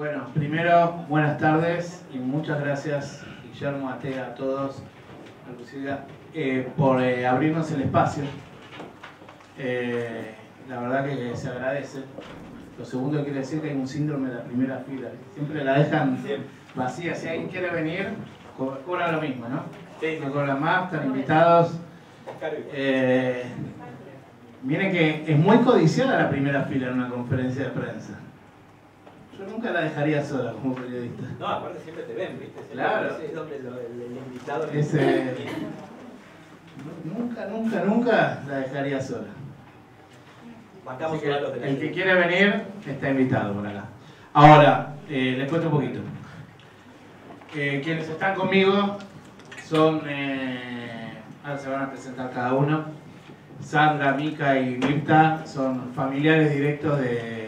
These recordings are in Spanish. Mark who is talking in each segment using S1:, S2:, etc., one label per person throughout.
S1: Bueno, primero, buenas tardes y muchas gracias, Guillermo, a todos, a Lucía, por abrirnos el espacio. La verdad que se agradece. Lo segundo que quiere decir que hay un síndrome de la primera fila. Siempre la dejan vacía. Si alguien quiere venir, cobra lo mismo, ¿no?
S2: Sí.
S1: No cobran más, están invitados. Miren que es muy codiciada la primera fila en una conferencia de prensa. Yo nunca la dejaría sola como periodista.
S2: No, aparte siempre te ven, ¿viste?
S1: Claro.
S2: Ese es donde el invitado...
S1: Nunca la dejaría sola.
S2: Bancamos
S1: Así que
S2: a los de
S1: el que quiere venir está invitado por acá. Ahora, les cuento un poquito. Quienes están conmigo son... ahora se van a presentar cada uno. Sandra, Mica y Mirta son familiares directos de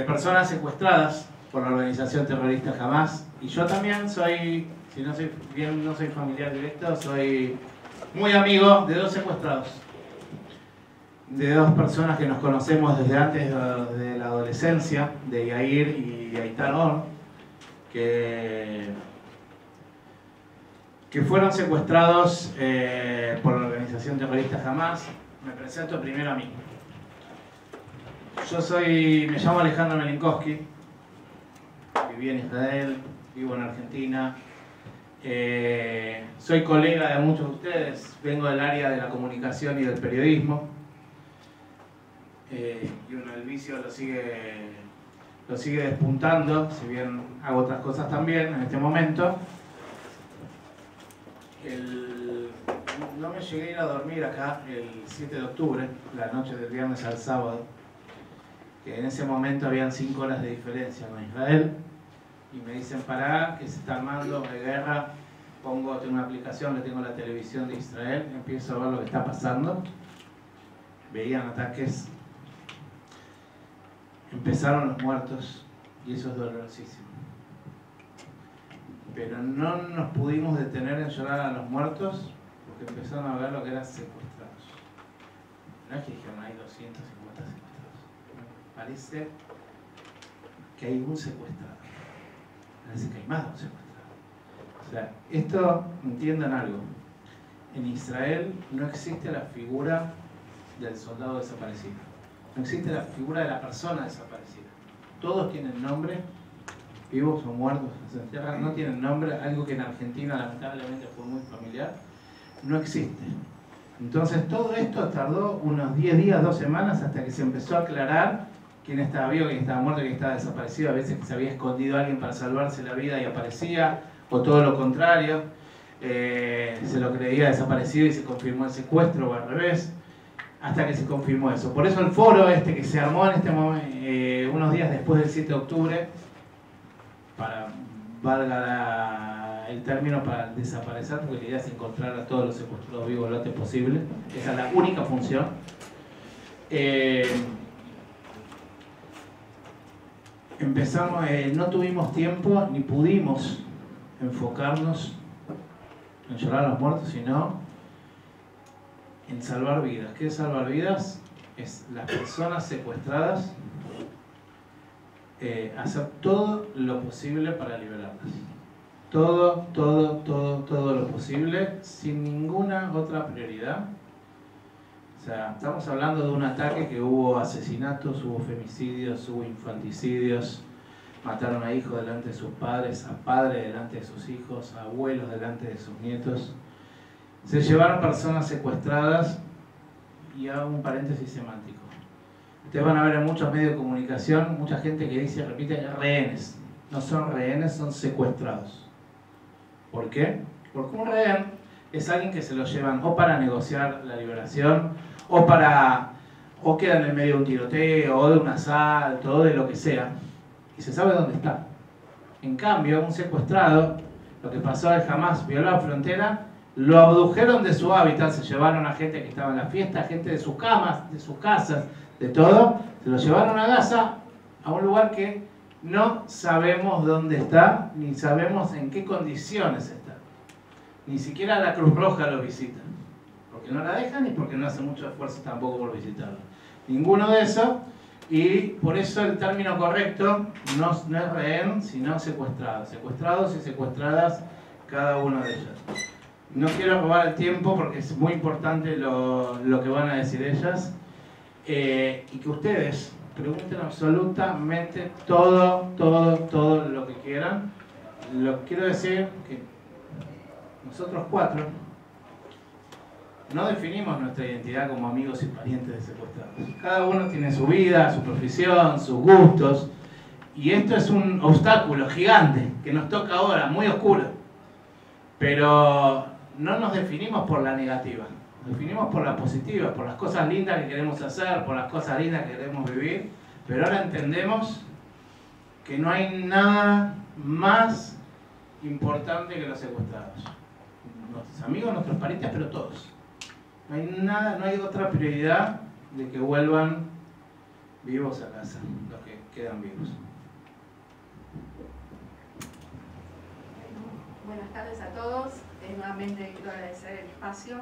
S1: personas secuestradas por la organización terrorista Hamas. Y yo también soy, si no soy bien, no soy familiar directo, soy muy amigo de dos secuestrados. De dos personas que nos conocemos desde antes de la adolescencia, de Yair y Aitar Or, que fueron secuestrados por la organización terrorista Hamas. Me presento primero a mí. Me llamo Alejandro Melinkowski, viví en Israel, vivo en Argentina, soy colega de muchos de ustedes, vengo del área de la comunicación y del periodismo, y bueno, el vicio lo sigue despuntando, si bien hago otras cosas también en este momento. No me llegué a ir a dormir acá el 7 de octubre, la noche del viernes al sábado, que en ese momento habían 5 horas de diferencia con Israel, y me dicen pará, que se está armando de guerra. Tengo una aplicación, le tengo la televisión de Israel, empiezo a ver lo que está pasando. Veían ataques, empezaron los muertos, y eso es dolorosísimo. Pero no nos pudimos detener en llorar a los muertos, porque empezaron a ver lo que eran secuestrados. No es que dijeron hay 250 secuestrados. Parece que hay un secuestrado. Parece que hay más de un secuestrado. O sea, esto, entiendan algo. En Israel no existe la figura del soldado desaparecido. No existe la figura de la persona desaparecida. Todos tienen nombre, vivos o muertos, se entierran, no tienen nombre, algo que en Argentina lamentablemente fue muy familiar. No existe. Entonces todo esto tardó unos 10 días, 2 semanas, hasta que se empezó a aclarar quién estaba vivo, quién estaba muerto, quién estaba desaparecido. A veces que se había escondido a alguien para salvarse la vida y aparecía, o todo lo contrario, se lo creía desaparecido y se confirmó el secuestro, o al revés, hasta que se confirmó eso. Por eso el foro que se armó en este momento, unos días después del 7 de octubre, valga el término, para desaparecer, porque la idea es encontrar a todos los secuestrados vivos lo antes posible. Esa es la única función. Empezamos, no tuvimos tiempo ni pudimos enfocarnos en llorar a los muertos, sino en salvar vidas. ¿Qué es salvar vidas? Es las personas secuestradas, hacer todo lo posible para liberarlas. Todo lo posible, sin ninguna otra prioridad. O sea, estamos hablando de un ataque que hubo asesinatos, hubo femicidios, hubo infanticidios, mataron a hijos delante de sus padres, a padres delante de sus hijos, a abuelos delante de sus nietos. Se llevaron personas secuestradas, y hago un paréntesis semántico. Ustedes van a ver en muchos medios de comunicación mucha gente que dice, repite, rehenes. No son rehenes, son secuestrados. ¿Por qué? Porque un rehén es alguien que se lo llevan o para negociar la liberación, o queda en el medio de un tiroteo, o de un asalto, o de lo que sea, y se sabe dónde está. En cambio, un secuestrado, lo que pasó es jamás violó la frontera, lo abdujeron de su hábitat, se llevaron a gente que estaba en la fiesta, gente de sus camas, de sus casas, de todo, se lo llevaron a Gaza, a un lugar que no sabemos dónde está, ni sabemos en qué condiciones está. Ni siquiera la Cruz Roja lo visita, porque no la dejan y porque no hace mucho esfuerzo tampoco por visitarlo. Ninguno de esos. Y por eso el término correcto no es rehén, sino secuestrado. Secuestrados y secuestradas cada uno de ellos. No quiero robar el tiempo porque es muy importante lo que van a decir ellas. Y que ustedes pregunten absolutamente todo lo que quieran. Quiero decir que nosotros cuatro no definimos nuestra identidad como amigos y parientes de secuestrados. Cada uno tiene su vida, su profesión, sus gustos. Y esto es un obstáculo gigante que nos toca ahora, muy oscuro. Pero no nos definimos por la negativa. Nos definimos por la positiva, por las cosas lindas que queremos hacer, por las cosas lindas que queremos vivir. Pero ahora entendemos que no hay nada más importante que los secuestrados. Nuestros amigos, nuestros parientes, pero todos. No hay otra prioridad de que vuelvan vivos a casa, los que quedan vivos.
S3: Buenas tardes a todos. Nuevamente quiero agradecer el espacio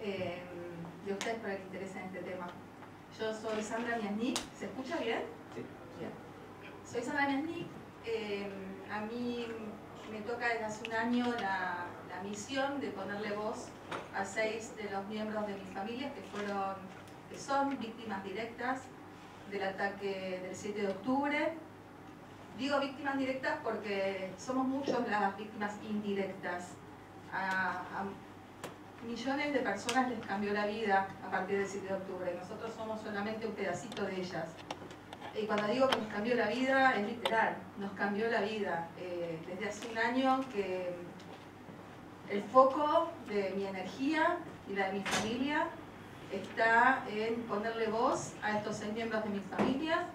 S3: de ustedes por el interés en este tema. Yo soy Sandra Miasnik. ¿Se escucha bien?
S2: Sí.
S3: Bien. Soy Sandra Miasnik. A mí me toca desde hace un año la misión de ponerle voz a 6 de los miembros de mi familia que son víctimas directas del ataque del 7 de octubre. Digo víctimas directas porque somos muchos las víctimas indirectas. A millones de personas les cambió la vida a partir del 7 de octubre. Nosotros somos solamente un pedacito de ellas. Y cuando digo que nos cambió la vida, es literal, nos cambió la vida. Desde hace un año que el foco de mi energía y la de mi familia está en ponerle voz a estos 6 miembros de mi familia,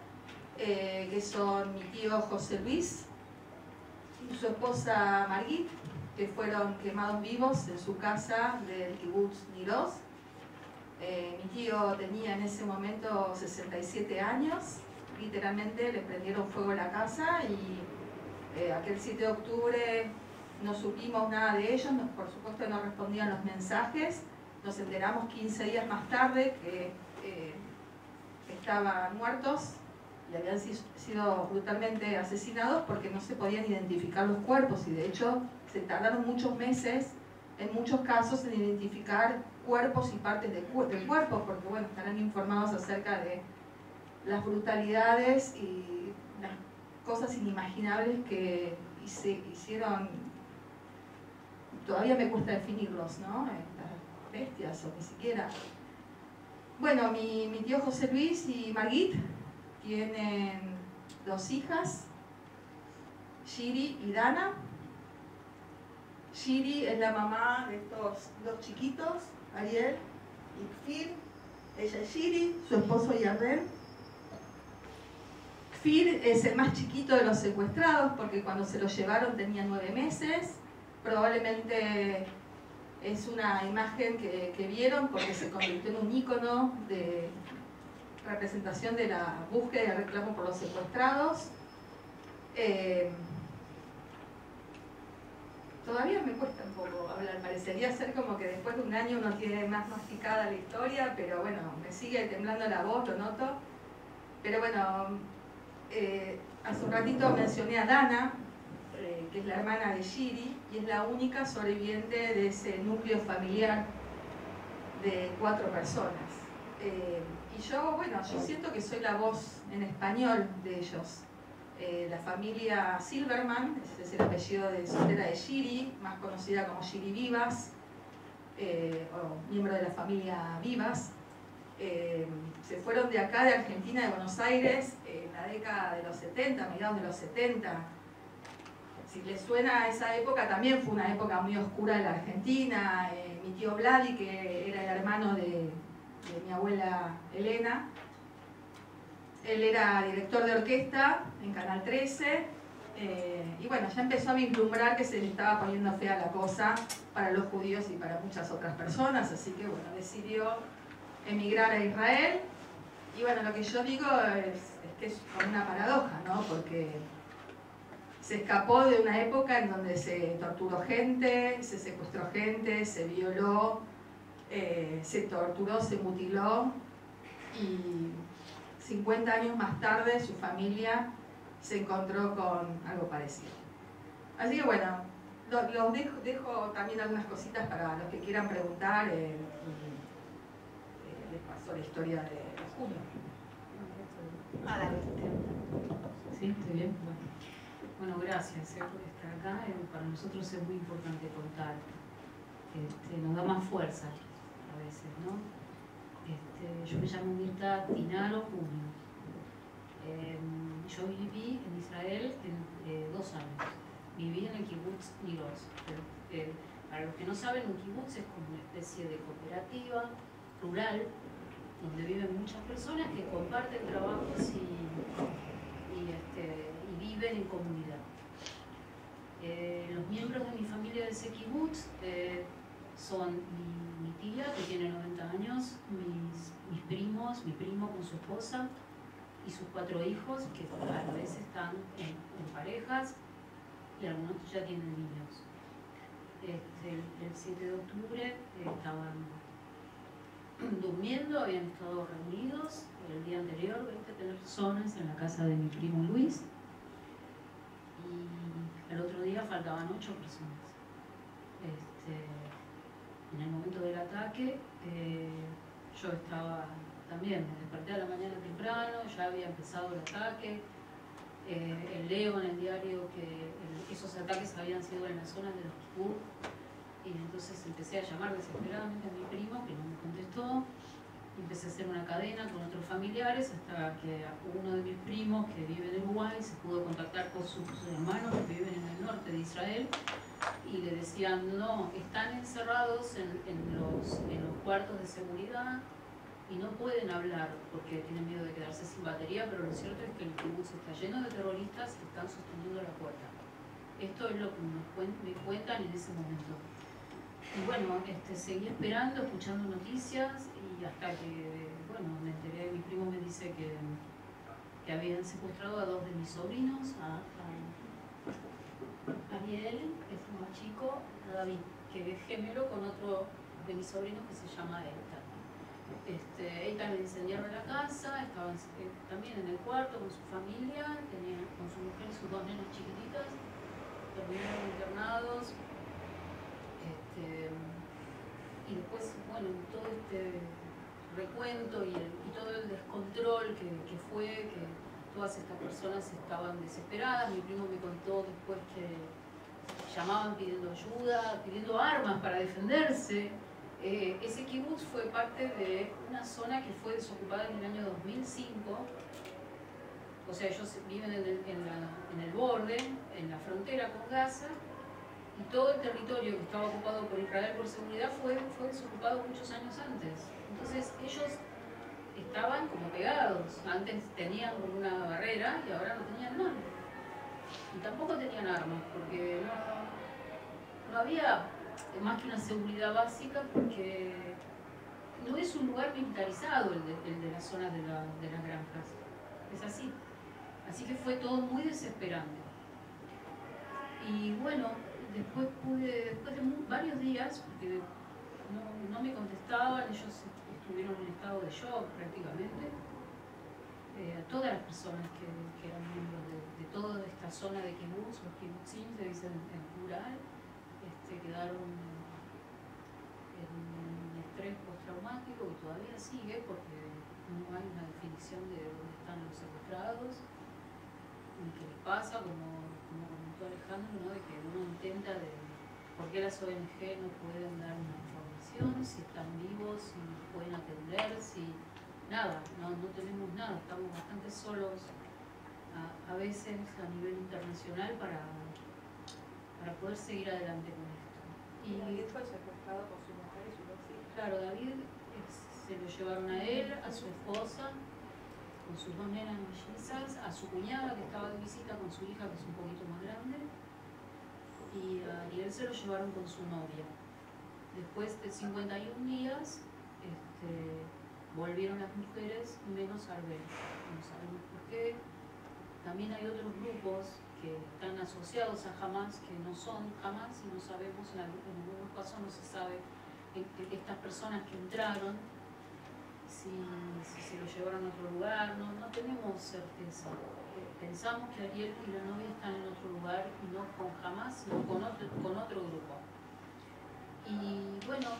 S3: que son mi tío José Luis y su esposa Margit, que fueron quemados vivos en su casa del kibutz Niroz. Mi tío tenía en ese momento 67 años, literalmente le prendieron fuego a la casa y aquel 7 de octubre no supimos nada de ellos, por supuesto no respondían los mensajes. Nos enteramos 15 días más tarde que estaban muertos y habían sido brutalmente asesinados porque no se podían identificar los cuerpos, y de hecho se tardaron muchos meses en muchos casos en identificar cuerpos y partes del cuerpo, porque bueno, estarán informados acerca de las brutalidades y las cosas inimaginables que se hicieron. Todavía me cuesta definirlos, ¿no? Estas bestias, o ni siquiera. Bueno, mi tío José Luis y Margit tienen 2 hijas, Shiri y Dana. Shiri es la mamá de estos 2 chiquitos, Ariel y Kfir. Ella es Shiri, su esposo Yarden. Kfir es el más chiquito de los secuestrados porque cuando se lo llevaron tenía 9 meses. Probablemente es una imagen que vieron porque se convirtió en un ícono de representación de la búsqueda y el reclamo por los secuestrados. Todavía me cuesta un poco hablar, parecería ser como que después de un año uno tiene más masticada la historia, pero bueno, me sigue temblando la voz, lo noto. Pero bueno, hace un ratito mencioné a Dana, que es la hermana de Shiri, y es la única sobreviviente de ese núcleo familiar de 4 personas. Y yo siento que soy la voz en español de ellos. La familia Silverman, ese es el apellido de soltera de Shiri, más conocida como Shiri Vivas, o miembro de la familia Vivas. Se fueron de acá, de Argentina, de Buenos Aires, en la década de los 70, mediados de los 70. Si les suena a esa época, también fue una época muy oscura de la Argentina. Mi tío Vladi, que era el hermano de mi abuela Elena, él era director de orquesta en Canal 13, y bueno, ya empezó a vislumbrar que se le estaba poniendo fea la cosa para los judíos y para muchas otras personas, así que bueno, decidió emigrar a Israel. Y bueno, lo que yo digo es que es como una paradoja, ¿no? Porque se escapó de una época en donde se torturó gente, se secuestró gente, se violó, se torturó, se mutiló, y 50 años más tarde su familia se encontró con algo parecido. Así que bueno, los dejo también algunas cositas para los que quieran preguntar. Les paso la historia de Julio.
S4: Ah, dale.
S5: ¿Sí? ¿Estoy bien? Bueno, gracias por estar acá. Para nosotros es muy importante contar. Nos da más fuerza a veces, ¿no? Yo me llamo Mirta Tinaro Junio. Yo viví en Israel 2 años. Viví en el kibbutz Niroz. Para los que no saben, un kibbutz es como una especie de cooperativa rural donde viven muchas personas que comparten trabajos y viven en comunidad. Los miembros de mi familia de ese kibbutz son mi tía, que tiene 90 años, mis primos, mi primo con su esposa y sus 4 hijos, que a veces están en parejas y algunos ya tienen niños. El 7 de octubre estaban durmiendo, habían estado reunidos el día anterior, 20 personas en la casa de mi primo Luis, y el otro día faltaban 8 personas. En el momento del ataque yo estaba también, me desperté a la mañana temprano, ya había empezado el ataque. Leo en el diario que esos ataques habían sido en la zona de los kibbutz, y entonces empecé a llamar desesperadamente a mi primo, que no me contestó, y empecé a hacer una cadena con otros familiares hasta que uno de mis primos, que vive en Uruguay, se pudo contactar con sus hermanos que viven en el norte de Israel, y le decían: no, están encerrados en los cuartos de seguridad y no pueden hablar porque tienen miedo de quedarse sin batería, pero lo cierto es que el kibbutz está lleno de terroristas que están sosteniendo la puerta. Esto es lo que me cuentan en ese momento. Y bueno, seguí esperando, escuchando noticias, y hasta que, bueno, me enteré, mi primo me dice que habían secuestrado a 2 de mis sobrinos, a Ariel, que es el más chico, a David, que es gemelo con otro de mis sobrinos que se llama Eitan. Eitan le incendiaron la casa, estaban también en el cuarto con su familia, tenían con su mujer y sus 2 nenas chiquititas, terminaron internados. Y después, bueno, todo este recuento y todo el descontrol que fue, que todas estas personas estaban desesperadas. Mi primo me contó después que llamaban pidiendo ayuda, pidiendo armas para defenderse. Ese kibutz fue parte de una zona que fue desocupada en el año 2005. O sea, ellos viven en el borde, en la frontera con Gaza, y todo el territorio que estaba ocupado por Israel por seguridad fue desocupado muchos años antes. Entonces ellos estaban como pegados. Antes tenían una barrera y ahora no tenían nada. Y tampoco tenían armas, porque no había más que una seguridad básica, porque no es un lugar militarizado el de las zonas de las granjas. Es así. Así que fue todo muy desesperante. Y bueno, después de varios días, porque no me contestaban, ellos estuvieron en estado de shock prácticamente. A todas las personas que eran miembros de toda esta zona de kibbutz, los kibbutzim se dicen en plural, quedaron en estrés postraumático, que todavía sigue porque no hay una definición de dónde están los secuestrados y qué les pasa, como comentó Alejandro, ¿no? De que uno intenta por qué las ONG no pueden dar una información, si están vivos, si pueden atender, si nada, no tenemos nada, estamos bastante solos a veces a nivel internacional para poder seguir adelante con esto.
S4: Y David fue secuestrado por su mujer y sus 2 hijos.
S5: Claro, David se lo llevaron a él, a su esposa, con sus 2 nenas mellizas, a su cuñada que estaba de visita con su hija, que es un poquito más grande, y a Ariel se lo llevaron con su novia. Después de 51 días volvieron las mujeres menos Arbel. No sabemos por qué. También hay otros grupos que están asociados a Hamas, que no son Hamas, y no sabemos, en algunos casos no se sabe estas personas que entraron, si se lo llevaron a otro lugar, no tenemos certeza. Pensamos que Ariel y la novia están en otro lugar y no jamás, sino con otro grupo. Y bueno,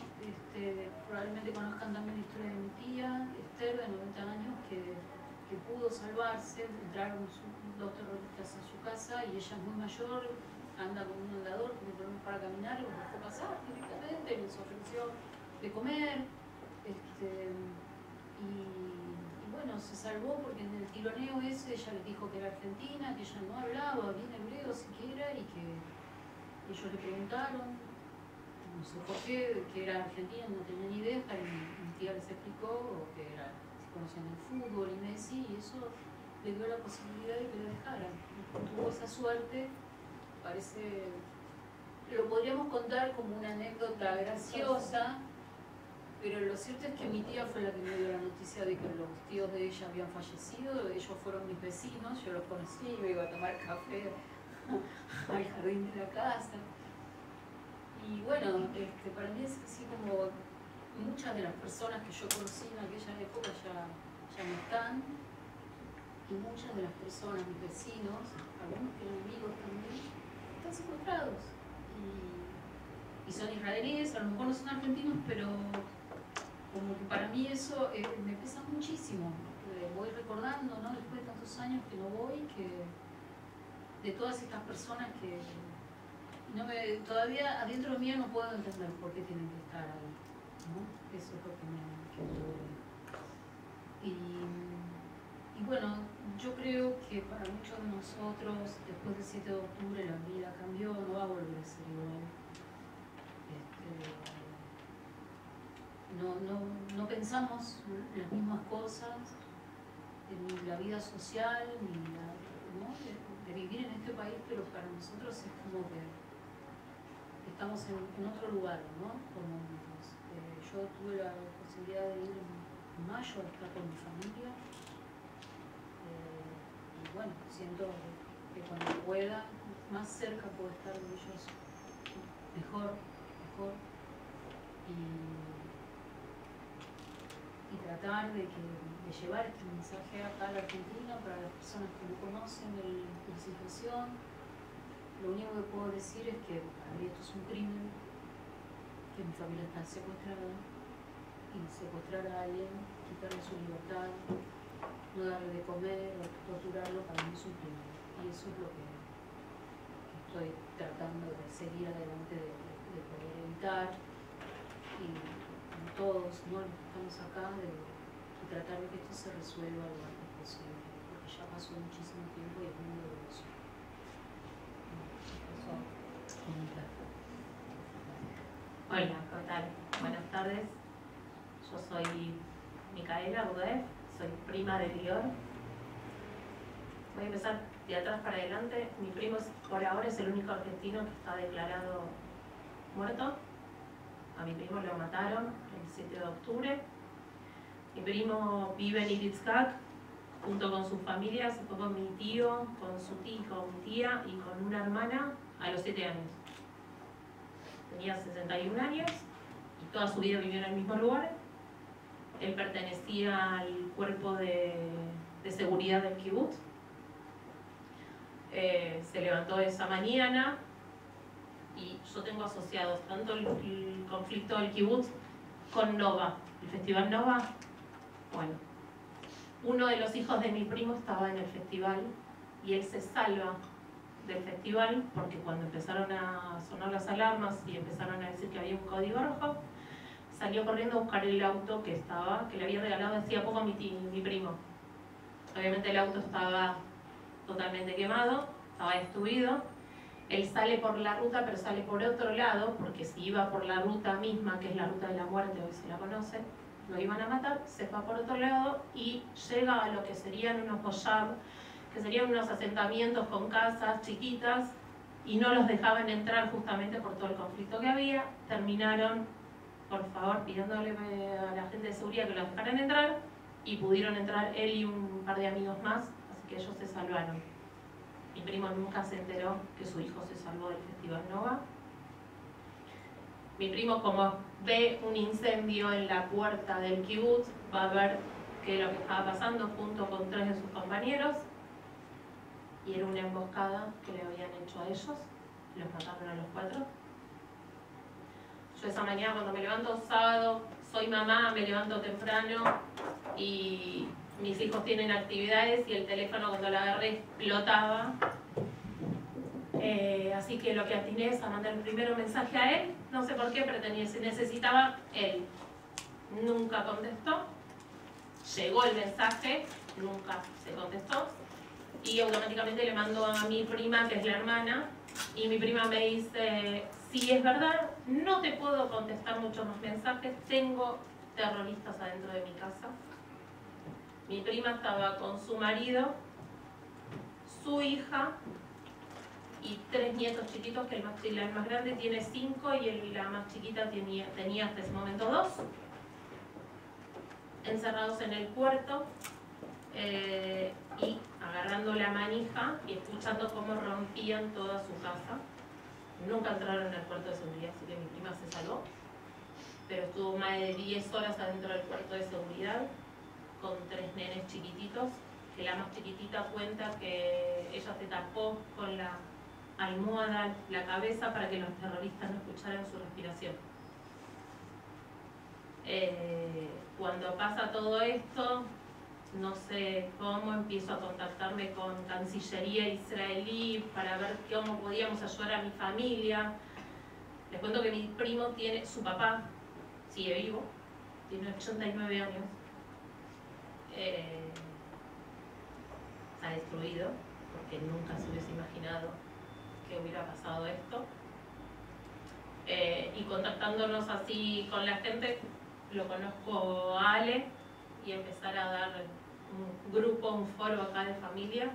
S5: probablemente conozcan también la historia de mi tía, Esther, de 90 años, que pudo salvarse. Entraron dos terroristas en su casa y ella es muy mayor, anda con un andador, tiene problemas para caminar, los dejó pasar directamente, les ofreció de comer. Y bueno, se salvó porque en el tironeo ese ella les dijo que era argentina, que ella no hablaba bien hebreo siquiera y que ellos le preguntaron, no sé por qué, que era argentina, no tenía ni idea, hasta que mi tía les explicó que era, si conocían el fútbol y Messi, y eso le dio la posibilidad de que la dejaran. Tuvo esa suerte, parece, lo podríamos contar como una anécdota graciosa, pero lo cierto es que mi tía fue la que me dio la noticia de que los tíos de ella habían fallecido. Ellos fueron mis vecinos, yo los conocí, yo iba a tomar café al jardín de la casa. Y bueno, para mí es así como muchas de las personas que yo conocí en aquella época ya no están, y muchas de las personas, mis vecinos, algunos que eran amigos también, están secuestrados. Y son israelíes, a lo mejor no son argentinos, pero como que para mí eso me pesa muchísimo. Voy recordando, ¿no? Después de tantos años que no voy, de todas estas personas que todavía adentro mío no puedo entender por qué tienen que estar ahí, ¿no? Eso es lo que me duele. Y bueno, yo creo que para muchos de nosotros, después del 7 de octubre, la vida cambió, no va a volver a ser igual. No pensamos las mismas cosas, ni la vida social, ni ¿no? de vivir en este país, pero para nosotros es como que estamos en otro lugar, ¿no? Yo tuve la posibilidad de ir en mayo a estar con mi familia, y bueno, siento que cuando pueda, más cerca puedo estar de ellos, mejor, y tratar de llevar este mensaje acá a la Argentina para las personas que no conocen la situación. Lo único que puedo decir es que para mí esto es un crimen, que mi familia está secuestrada, y secuestrar a alguien, quitarle su libertad, no darle de comer o torturarlo, para mí es un crimen. Y eso es lo que estoy tratando de seguir adelante, de poder evitar, y todos, ¿no? Los que estamos acá, de tratar de que esto se resuelva lo antes posible, porque ya pasó muchísimo tiempo y es muy doloroso.
S6: Hola, ¿qué tal? Buenas tardes. Yo soy Micaela Budef, soy prima de Lior. Voy a empezar de atrás para adelante. Mi primo por ahora es el único argentino que está declarado muerto. A mi primo lo mataron el 7 de octubre. Mi primo vive en Iritzhak junto con su familia. Se fue con mi tío, con su tía y con una hermana a los 7 años. Tenía 61 años y toda su vida vivió en el mismo lugar. Él pertenecía al cuerpo de seguridad del kibutz. Se levantó esa mañana y yo tengo asociados tanto el conflicto del kibutz con Nova, el festival Nova. Bueno, uno de los hijos de mi primo estaba en el festival y él se salva del festival porque cuando empezaron a sonar las alarmas y empezaron a decir que había un código rojo, salió corriendo a buscar el auto que le había regalado hacía poco mi primo. Obviamente el auto estaba totalmente quemado, estaba destruido. Él sale por la ruta, pero sale por otro lado, porque si iba por la ruta misma, que es la ruta de la muerte, hoy se la conoce, lo iban a matar, se fue por otro lado y llega a lo que serían unos kollab, que serían unos asentamientos con casas chiquitas, y no los dejaban entrar justamente por todo el conflicto que había. Terminaron, por favor, pidiéndole a la gente de seguridad que los dejaran entrar, y pudieron entrar él y un par de amigos más, así que ellos se salvaron. Mi primo nunca se enteró que su hijo se salvó del festival Nova. Mi primo, como ve un incendio en la puerta del kibutz, va a ver qué es lo que estaba pasando junto con 3 de sus compañeros, y era una emboscada que le habían hecho a ellos, los mataron a los 4. Yo esa mañana cuando me levanto sábado, soy mamá, me levanto temprano y mis hijos tienen actividades y el teléfono cuando lo agarré explotaba. Así que lo que atiné es a mandar el primero mensaje a él, no sé por qué, pero necesitaba él. Nunca contestó, llegó el mensaje, nunca se contestó, y automáticamente le mando a mi prima, que es la hermana, y mi prima me dice: sí, es verdad, no te puedo contestar muchos más mensajes, tengo terroristas adentro de mi casa. Mi prima estaba con su marido, su hija y 3 nietos chiquitos, que el más grande tiene 5 y la más chiquita tenía hasta ese momento 2, encerrados en el cuarto y agarrando la manija y escuchando cómo rompían toda su casa. Nunca entraron en el cuarto de seguridad, así que mi prima se salvó, pero estuvo más de 10 horas adentro del cuarto de seguridad con 3 nenes chiquititos, que la más chiquitita cuenta que ella se tapó con la almohada la cabeza para que los terroristas no escucharan su respiración. Cuando pasa todo esto, no sé cómo, empiezo a contactarme con Cancillería israelí para ver cómo podíamos ayudar a mi familia. Les cuento que mi primo tiene, su papá sigue vivo, tiene 89 años, está destruido porque nunca se hubiese imaginado que hubiera pasado esto. Y contactándonos así con la gente, lo conozco a Ale, y empezar a dar un grupo, un foro acá de familia,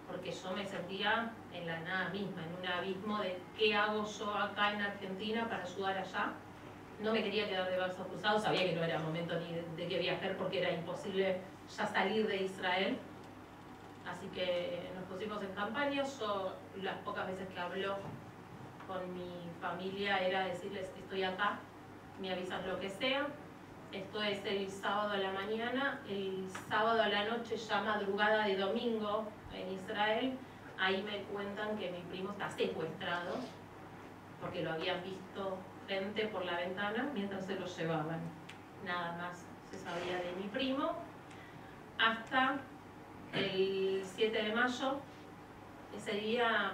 S6: porque yo me sentía en la nada misma, en un abismo de qué hago yo acá en Argentina para ayudar allá. No me quería quedar de brazos cruzados, sabía que no era momento ni de que viajar porque era imposible ya salir de Israel. Así que nos pusimos en campaña. Yo las pocas veces que hablo con mi familia era decirles que estoy acá, me avisan lo que sea. Esto es el sábado a la mañana, el sábado a la noche, ya madrugada de domingo en Israel. Ahí me cuentan que mi primo está secuestrado porque lo habían visto gente por la ventana mientras se lo llevaban. Nada más se sabía de mi primo hasta el 7 de mayo. Ese día,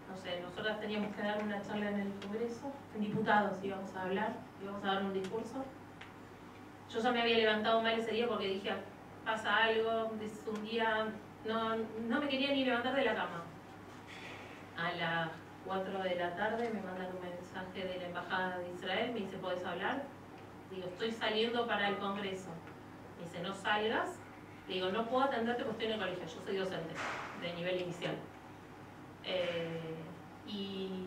S6: no sé, nosotras teníamos que dar una charla en el Congreso, en diputados íbamos a hablar, íbamos a dar un discurso. Yo ya me había levantado mal ese día porque dije, pasa algo, es un día, no me quería ni levantar de la cama. A las 4 de la tarde me mandan un mensaje de la Embajada de Israel, me dice, ¿podés hablar? Digo, estoy saliendo para el Congreso. Me dice, no salgas. Le digo, no puedo atenderte porque estoy en el colegio, yo soy docente de nivel inicial. Y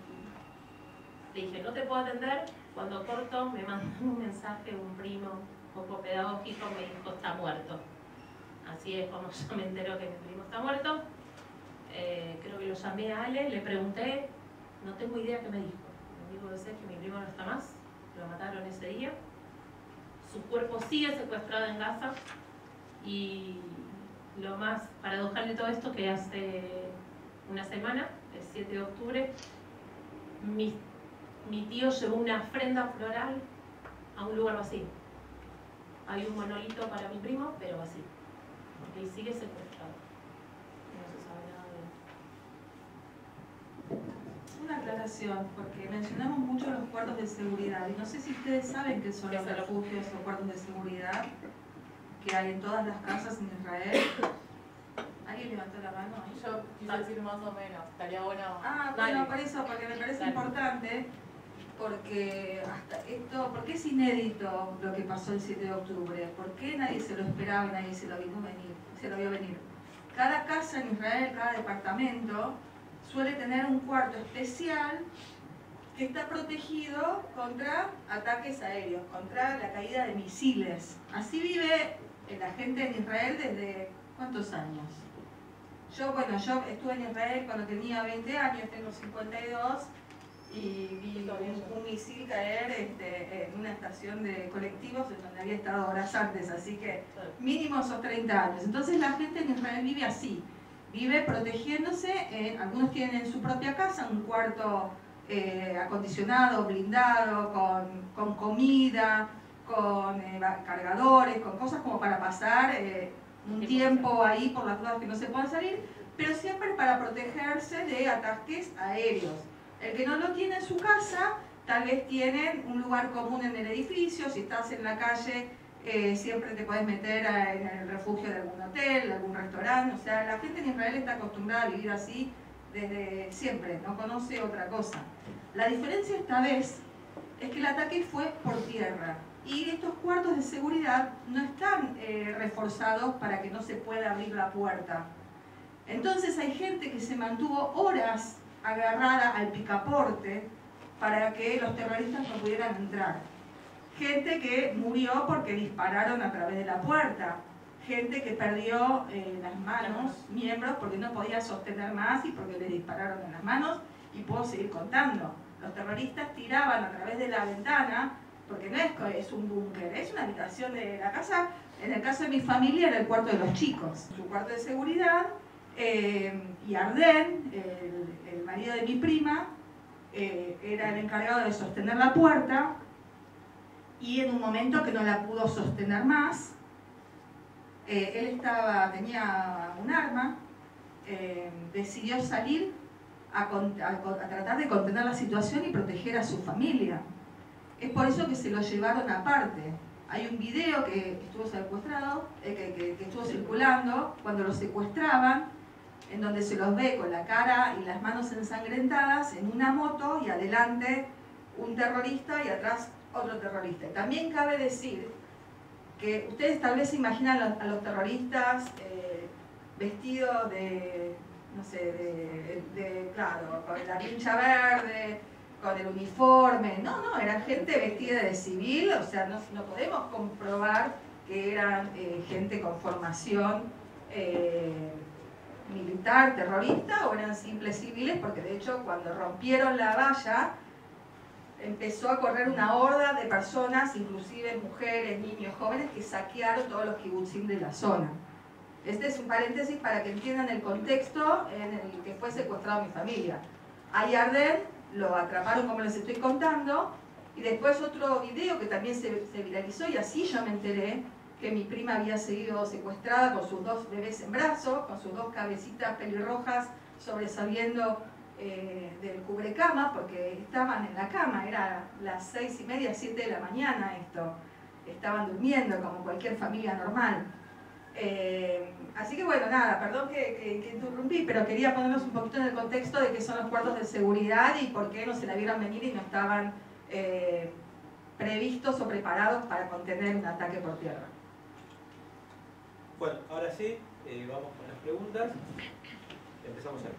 S6: le dije, no te puedo atender. Cuando corto, me mandan un mensaje, un primo un poco pedagógico, me dijo, está muerto. Así es como yo me entero que mi primo está muerto. Creo que lo llamé a Ale, le pregunté, no tengo idea qué me dijo. Lo único que sé es que mi primo no está más, lo mataron ese día. Su cuerpo sigue secuestrado en Gaza. Y lo más paradojal de todo esto, que hace una semana, el 7 de octubre, mi tío llevó una ofrenda floral a un lugar vacío. Hay un monolito para mi primo, pero vacío, porque él sigue secuestrado. No se sabe nada de él.
S3: Una aclaración, porque mencionamos mucho los cuartos de seguridad, y no sé si ustedes saben qué son los refugios o cuartos de seguridad que hay en todas las casas en Israel. ¿Alguien levantó la mano?
S4: Yo quise decir más o menos, estaría bueno.
S3: Bueno, por eso, porque me parece importante, porque hasta esto, porque es inédito lo que pasó el 7 de octubre, porque nadie se lo esperaba y nadie se lo vio venir. Cada casa en Israel, cada departamento, suele tener un cuarto especial que está protegido contra ataques aéreos, contra la caída de misiles. Así vive la gente en Israel desde ¿cuántos años? Yo estuve en Israel cuando tenía 20 años, tengo 52, y vi un misil caer en una estación de colectivos en donde había estado horas antes, así que mínimo esos 30 años. Entonces la gente en Israel vive así, vive protegiéndose, algunos tienen en su propia casa un cuarto acondicionado, blindado, con comida, con cargadores, con cosas como para pasar un tiempo ahí por las dudas que no se puedan salir, pero siempre para protegerse de ataques aéreos. El que no lo tiene en su casa, tal vez tienen un lugar común en el edificio. Si estás en la calle, siempre te puedes meter en el refugio de algún hotel, de algún restaurante. O sea, la gente en Israel está acostumbrada a vivir así desde siempre, no conoce otra cosa. La diferencia esta vez es que el ataque fue por tierra y estos cuartos de seguridad no están reforzados para que no se pueda abrir la puerta. Entonces hay gente que se mantuvo horas agarrada al picaporte para que los terroristas no pudieran entrar. Gente que murió porque dispararon a través de la puerta. Gente que perdió las manos, miembros, porque no podía sostener más y porque les dispararon en las manos. Y puedo seguir contando. Los terroristas tiraban a través de la ventana, porque no es un búnker, es una habitación de la casa. En el caso de mi familia era el cuarto de los chicos, su cuarto de seguridad. Y Arden, el marido de mi prima, era el encargado de sostener la puerta, y en un momento que no la pudo sostener más, él tenía un arma, decidió salir a tratar de contener la situación y proteger a su familia. Es por eso que se lo llevaron aparte. Hay un video que estuvo secuestrado, que estuvo circulando cuando lo secuestraban, en donde se los ve con la cara y las manos ensangrentadas en una moto, y adelante un terrorista y atrás otro terrorista. También cabe decir que ustedes tal vez se imaginan a los terroristas vestidos de, no sé, claro, con la vincha verde, con el uniforme. No, eran gente vestida de civil, o sea, no podemos comprobar que eran gente con formación militar, terrorista, o eran simples civiles, porque de hecho cuando rompieron la valla empezó a correr una horda de personas, inclusive mujeres, niños, jóvenes, que saquearon todos los kibutzim de la zona. Este es un paréntesis para que entiendan el contexto en el que fue secuestrado mi familia. A Arden lo atraparon, como les estoy contando, y después otro video que también se viralizó, y así yo me enteré que mi prima había sido secuestrada con sus 2 bebés en brazos, con sus 2 cabecitas pelirrojas sobresaliendo del cubrecama, porque estaban en la cama, era las 6:30, 7 de la mañana esto. Estaban durmiendo como cualquier familia normal. Así que bueno, nada, perdón que interrumpí, pero quería ponernos un poquito en el contexto de qué son los cuartos de seguridad y por qué no se la vieron venir y no estaban previstos o preparados para contener un ataque por tierra.
S2: Bueno, ahora sí, vamos con las preguntas. Empezamos ahí.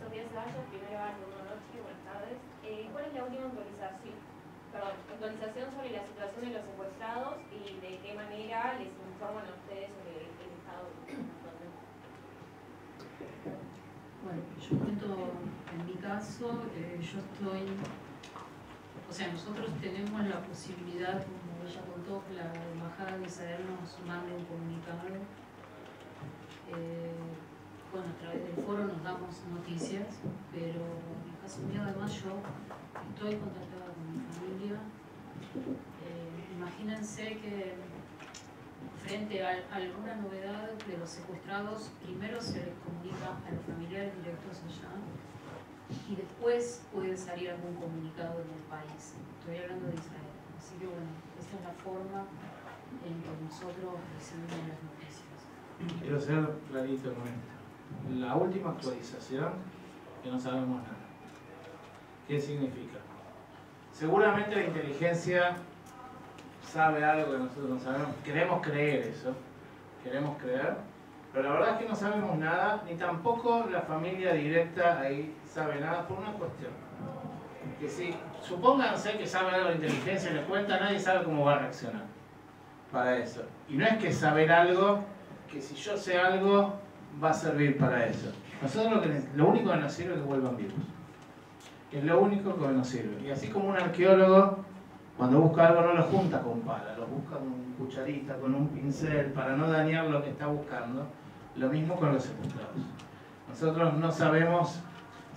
S4: Sofía Ceballos, primero buenas noches, buenas tardes. ¿Cuál es la última actualización sobre la situación de los secuestrados y de qué manera les informan a ustedes sobre el estado actualmente?
S5: Bueno, yo cuento en mi caso, yo estoy, o sea, nosotros tenemos la posibilidad, como ella contó, que la Embajada de Israel nos mande un comunicado. Bueno, a través del foro nos damos noticias, pero en el caso mío además yo estoy contactada con mi familia. Imagínense que frente a alguna novedad de los secuestrados, primero se les comunica a los familiares directos allá y después puede salir algún comunicado en el país. Estoy hablando de Israel. Así que bueno, esta es la forma en que nosotros recibimos las noticias.
S1: Quiero ser clarito con esto. La última actualización, que no sabemos nada. ¿Qué significa? Seguramente la inteligencia sabe algo que nosotros no sabemos. Queremos creer eso, queremos creer, pero la verdad es que no sabemos nada, ni tampoco la familia directa ahí sabe nada, por una cuestión. Que si, supónganse que sabe algo de inteligencia y le cuenta, nadie sabe cómo va a reaccionar para eso. Y no es que saber algo, que si yo sé algo, va a servir para eso. Nosotros lo único que nos sirve es que vuelvan vivos. Es lo único que nos sirve. Y así como un arqueólogo, cuando busca algo no lo junta con pala, lo busca con cucharita, con un pincel, para no dañar lo que está buscando. Lo mismo con los secuestrados. Nosotros no sabemos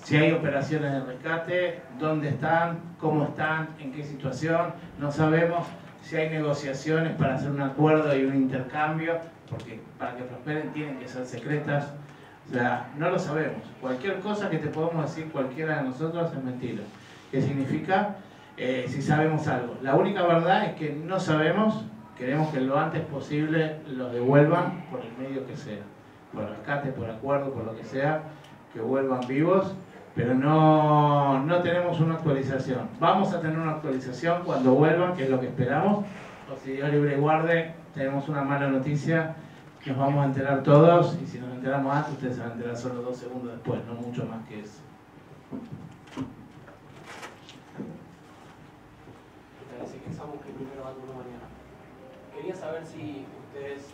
S1: si hay operaciones de rescate, dónde están, cómo están, en qué situación. No sabemos si hay negociaciones para hacer un acuerdo y un intercambio, porque para que prosperen tienen que ser secretas. O sea, no lo sabemos. Cualquier cosa que te podamos decir cualquiera de nosotros es mentira. ¿Qué significa? Si sabemos algo. La única verdad es que no sabemos, queremos que lo antes posible lo devuelvan por el medio que sea. Por rescate, por acuerdo, por lo que sea, que vuelvan vivos, pero no tenemos una actualización. Vamos a tener una actualización cuando vuelvan, que es lo que esperamos, o si Dios libre y guarde, tenemos una mala noticia, que nos vamos a enterar todos, y si nos enteramos antes, ustedes se van a enterar solo 2 segundos después, no mucho más que eso.
S7: Ezequiel Samus, que primero va turno mañana. Quería saber si ustedes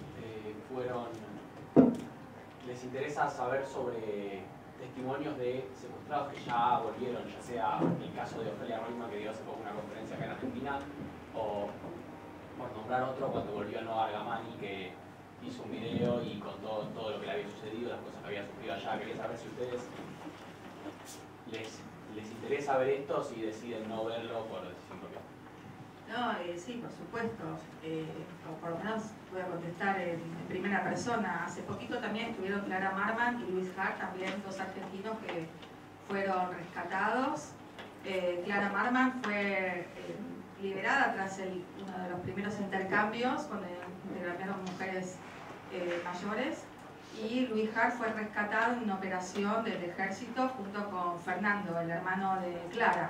S7: les interesa saber sobre testimonios de secuestrados que ya volvieron, ya sea el caso de Ofelia Roima, que dio hace poco una conferencia acá en Argentina, o por nombrar otro, cuando volvió Noa Argamani, que hizo un video y contó todo lo que le había sucedido, las cosas que había sufrido allá. Quería saber si a ustedes les interesa ver esto, si deciden no verlo por decisión propia.
S3: No, sí, por supuesto. O por lo menos voy a contestar en primera persona. Hace poquito también estuvieron Clara Marman y Luis Hart, también 2 argentinos que fueron rescatados. Clara Marman fue liberada tras uno de los primeros intercambios, donde intercambiaron mujeres mayores. Y Luis Hart fue rescatado en una operación del ejército junto con Fernando, el hermano de Clara.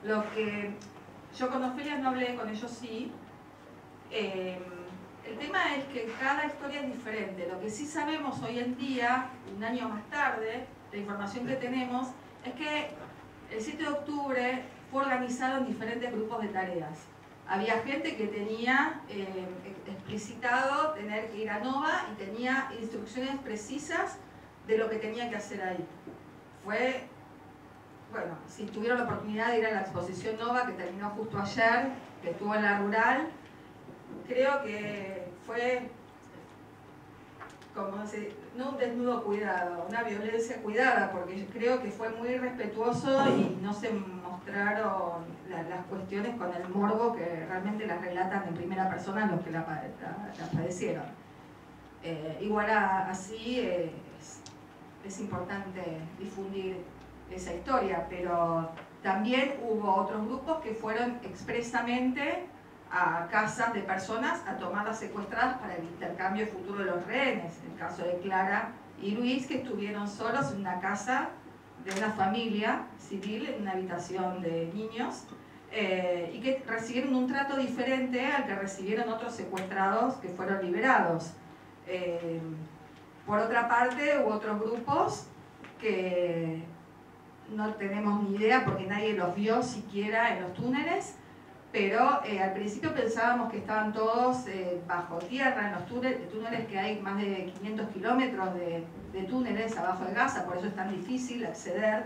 S3: Lo que yo con Ofelia no hablé, con ellos sí. El tema es que cada historia es diferente. Lo que sí sabemos hoy en día, un año más tarde, la información que tenemos es que el 7 de octubre fue organizado en diferentes grupos de tareas. Había gente que tenía explicitado tener que ir a Nova y tenía instrucciones precisas de lo que tenía que hacer ahí. Bueno, si tuvieron la oportunidad de ir a la exposición Nova, que terminó justo ayer, que estuvo en la rural, creo que fue, no un desnudo cuidado, una violencia cuidada, porque creo que fue muy respetuoso y no se mostraron las cuestiones con el morbo que realmente las relatan en primera persona los que la padecieron. Igual así es importante difundir esa historia, pero también hubo otros grupos que fueron expresamente a casas de personas a tomarlas secuestradas para el intercambio futuro de los rehenes. El caso de Clara y Luis, que estuvieron solos en una casa de una familia civil, en una habitación de niños, y que recibieron un trato diferente al que recibieron otros secuestrados que fueron liberados. Por otra parte, hubo otros grupos que no tenemos ni idea porque nadie los vio siquiera en los túneles, pero al principio pensábamos que estaban todos bajo tierra en los túneles, que hay más de 500 kilómetros de túneles abajo de Gaza, por eso es tan difícil acceder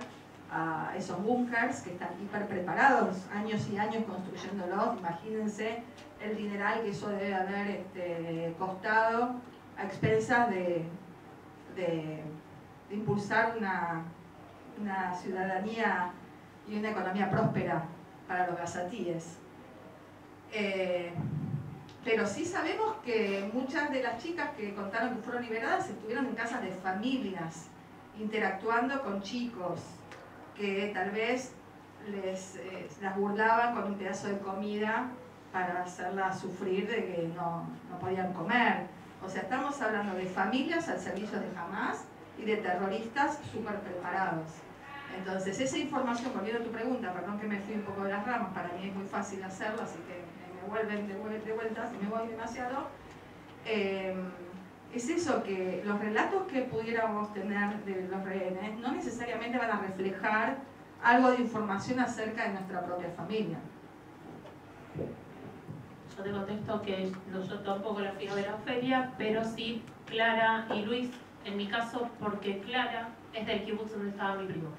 S3: a esos búnkers que están hiper preparados, años y años construyéndolos. Imagínense el dineral que eso debe haber costado a expensas de impulsar una ciudadanía y una economía próspera para los gazatíes. Pero sí sabemos que muchas de las chicas que contaron que fueron liberadas estuvieron en casas de familias, interactuando con chicos que tal vez las burlaban con un pedazo de comida para hacerlas sufrir de que no podían comer. O sea, estamos hablando de familias al servicio de Hamas y de terroristas súper preparados. Entonces, esa información, volviendo a tu pregunta, perdón que me fui un poco de las ramas, para mí es muy fácil hacerlo, así que me vuelven de vuelta si me voy demasiado. Es eso, que los relatos que pudiéramos tener de los rehenes no necesariamente van a reflejar algo de información acerca de nuestra propia familia.
S6: Yo te contesto que yo tampoco la fui a ver a Ofelia, pero sí Clara y Luis, en mi caso, porque Clara es del kibutz donde estaba mi primo.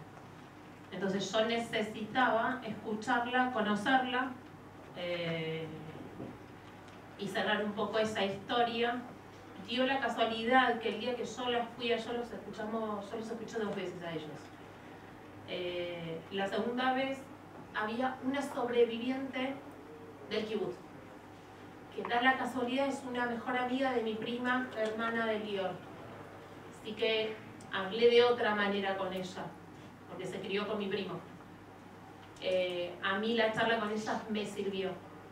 S6: Entonces yo necesitaba escucharla, conocerla y cerrar un poco esa historia. Dio la casualidad que el día que yo las fui, yo los escuché 2 veces a ellos. La segunda vez había una sobreviviente del kibutz, que da la casualidad es una mejor amiga de mi prima, hermana de Lior. Así que hablé de otra manera con ella, porque se crió con mi primo. A mí la charla con ella me sirvió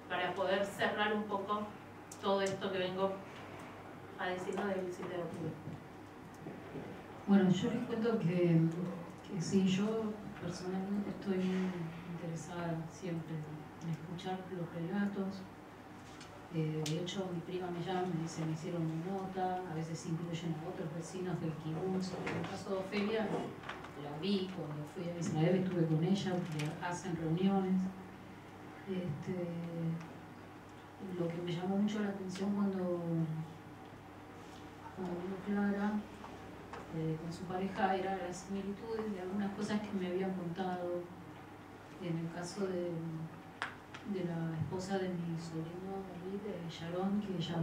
S6: para poder cerrar un poco todo esto que vengo a decirnos del 7 de octubre.
S5: Bueno, yo les cuento que sí, yo personalmente estoy muy interesada siempre en escuchar los relatos. De hecho, mi prima me llama, me dice, me hicieron una nota, a veces incluyen a otros vecinos del kibutz. En el caso de Ofelia, la vi cuando fui a Israel, estuve con ella, porque hacen reuniones. Lo que me llamó mucho la atención cuando vino Clara con su pareja era las similitudes de algunas cosas que me habían contado. En el caso de la esposa de mi sobrino David, Sharon, que ella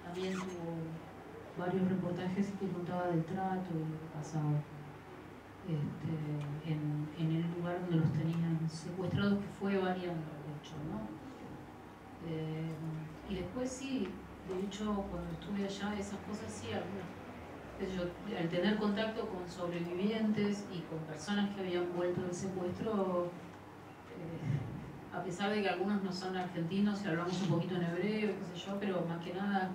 S5: también tuvo varios reportajes y que contaba del trato y lo que pasaba en el lugar donde los tenían secuestrados, que fue variando, de hecho, ¿no? Y después sí, de hecho, cuando estuve allá, esas cosas sí, al tener contacto con sobrevivientes y con personas que habían vuelto del secuestro, a pesar de que algunos no son argentinos y hablamos un poquito en hebreo, qué sé yo, pero más que nada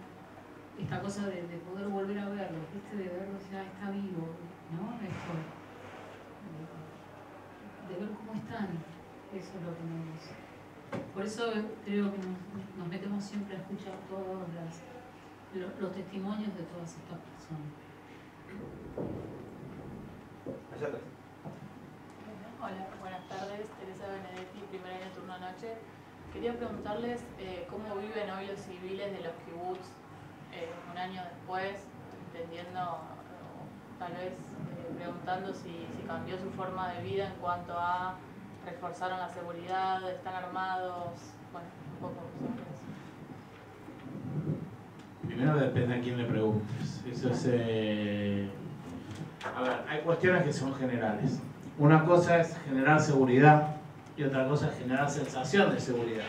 S5: esta cosa de poder volver a verlos, ¿viste? De verlos ya está vivo, ¿no? Esto, de ver cómo están, eso es lo que nos... Por eso creo que nos metemos siempre a escuchar todos los testimonios de todas estas personas.
S8: Hola, buenas tardes. Teresa Benedetti, primer año turno noche. Quería preguntarles cómo viven hoy los civiles de los kibutz un año después, entendiendo, tal vez preguntando si cambió su forma de vida en cuanto a reforzaron la seguridad, están armados, bueno, un poco sobre eso.
S1: Primero depende a quién le preguntes. Eso es... A ver, hay cuestiones que son generales. Una cosa es generar seguridad y otra cosa es generar sensación de seguridad.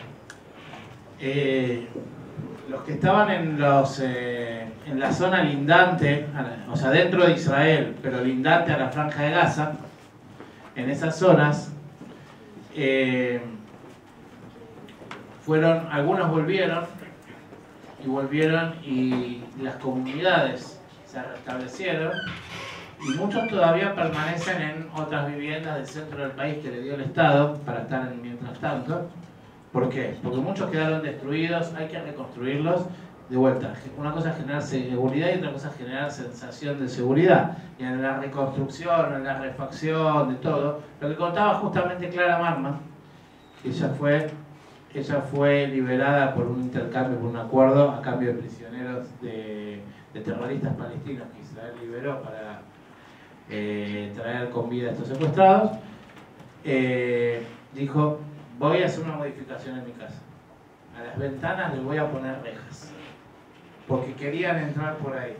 S1: Los que estaban en la zona lindante, o sea, dentro de Israel, pero lindante a la Franja de Gaza, en esas zonas, algunos volvieron y las comunidades se restablecieron y muchos todavía permanecen en otras viviendas del centro del país que le dio el Estado para estar mientras tanto. ¿Por qué? Porque muchos quedaron destruidos, hay que reconstruirlos de vuelta. Una cosa es generar seguridad y otra cosa es generar sensación de seguridad. Y en la reconstrucción, en la refacción, de todo, lo que contaba justamente Clara Marma, ella fue liberada por un intercambio, por un acuerdo a cambio de prisioneros de terroristas palestinos que Israel liberó para traer con vida a estos secuestrados. Dijo, voy a hacer una modificación en mi casa. A las ventanas les voy a poner rejas, porque querían entrar por ahí.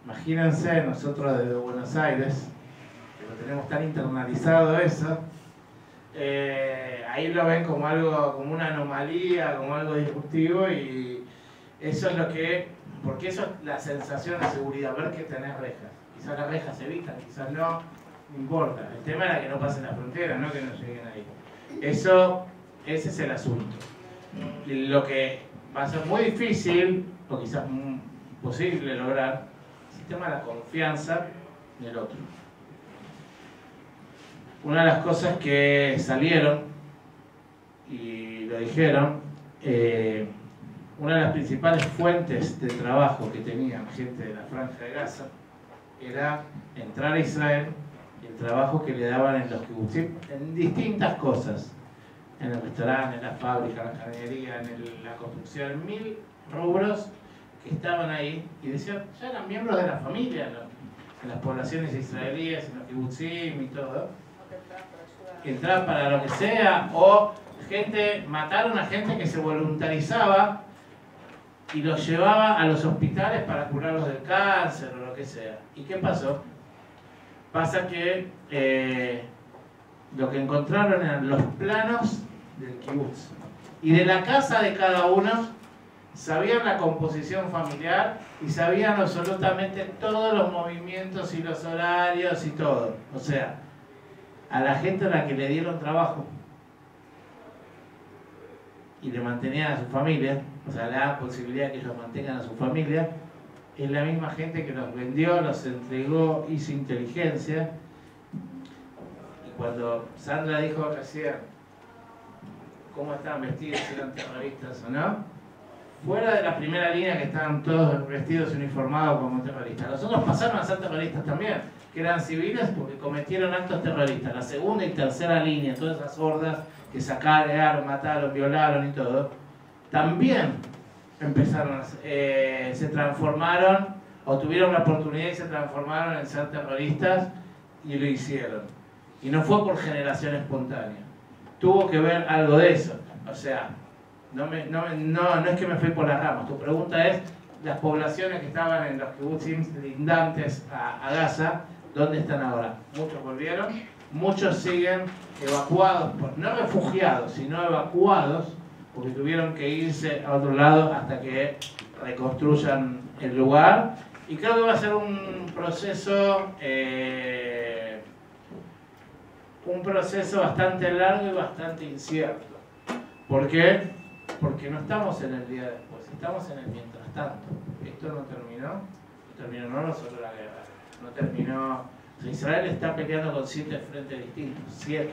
S1: Imagínense, nosotros desde Buenos Aires, que lo tenemos tan internalizado eso, ahí lo ven como algo, como una anomalía, como algo disruptivo, y eso es lo que, porque eso es la sensación de seguridad, ver que tenés rejas. Quizás las rejas se evitan, quizás no importa. El tema era que no pasen la frontera, no que no lleguen ahí. Ese es el asunto. Lo que va a ser muy difícil, o quizás imposible lograr, es el tema de la confianza en el otro. Una de las cosas que salieron, y lo dijeron, una de las principales fuentes de trabajo que tenían gente de la Franja de Gaza era entrar a Israel y el trabajo que le daban en los kibutzim en distintas cosas, en el restaurante, en la fábrica, en la jardinería, en la construcción, en 1000 rubros que estaban ahí y decían, ya eran miembros de la familia, ¿no? En las poblaciones israelíes, en los kibutzim y todo. entrar para lo que sea, o mataron a gente que se voluntarizaba y los llevaba a los hospitales para curarlos del cáncer o lo que sea. ¿Y qué pasó? Pasa que lo que encontraron eran los planos del kibutz. Y de la casa de cada uno sabían la composición familiar y sabían absolutamente todos los movimientos y los horarios y todo. O sea, a la gente a la que le dieron trabajo y le mantenían a su familia, o sea, la posibilidad de que ellos mantengan a su familia, es la misma gente que los vendió, los entregó, hizo inteligencia. Y cuando Sandra dijo recién cómo estaban vestidos, si eran terroristas o no, fuera de la primera línea que estaban todos vestidos y uniformados como terroristas, los otros pasaron a ser terroristas también, que eran civiles porque cometieron actos terroristas. La segunda y tercera línea, todas esas hordas que sacaron, mataron, violaron y todo, también empezaron, se transformaron o tuvieron la oportunidad y se transformaron en ser terroristas y lo hicieron. Y no fue por generación espontánea. Tuvo que ver algo de eso. O sea, no es que me fui por las ramas. Tu pregunta es, las poblaciones que estaban en los kibutzim lindantes a Gaza, ¿dónde están ahora? Muchos volvieron, muchos siguen evacuados, no refugiados, sino evacuados, porque tuvieron que irse a otro lado hasta que reconstruyan el lugar. Y creo que va a ser un proceso bastante largo y bastante incierto. ¿Por qué? Porque no estamos en el día después, estamos en el mientras tanto. Esto no terminó no solo la guerra, no terminó. O sea, Israel está peleando con 7 frentes distintos, 7.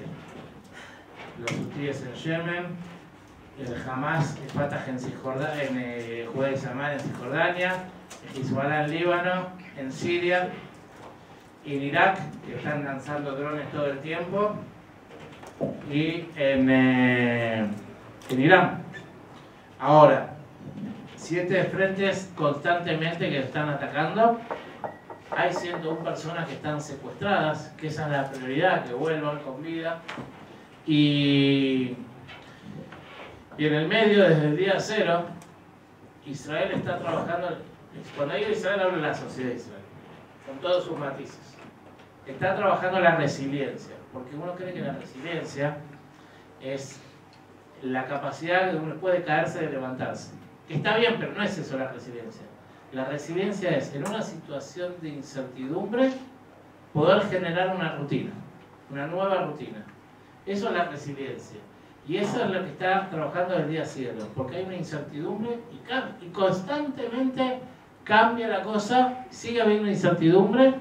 S1: Los hutíes en Yemen, el Hamas, el Fatah en Judea y Samaria en Cisjordania, el Hezbollah en Líbano, en Siria y en Irak, que están lanzando drones todo el tiempo, y en Irán. Ahora, 7 frentes constantemente que están atacando. Hay 101 personas que están secuestradas, que esa es la prioridad, que vuelvan con vida. Y en el medio, desde el día 0, Israel está trabajando. Cuando digo Israel, hablo de la sociedad de Israel, con todos sus matices. Está trabajando la resiliencia, porque uno cree que la resiliencia es la capacidad que uno puede caerse de levantarse. Está bien, pero no es eso la resiliencia. La resiliencia es, en una situación de incertidumbre, poder generar una rutina, una nueva rutina. Eso es la resiliencia. Y eso es lo que está trabajando el día cielo, porque hay una incertidumbre y constantemente cambia la cosa, sigue habiendo una incertidumbre,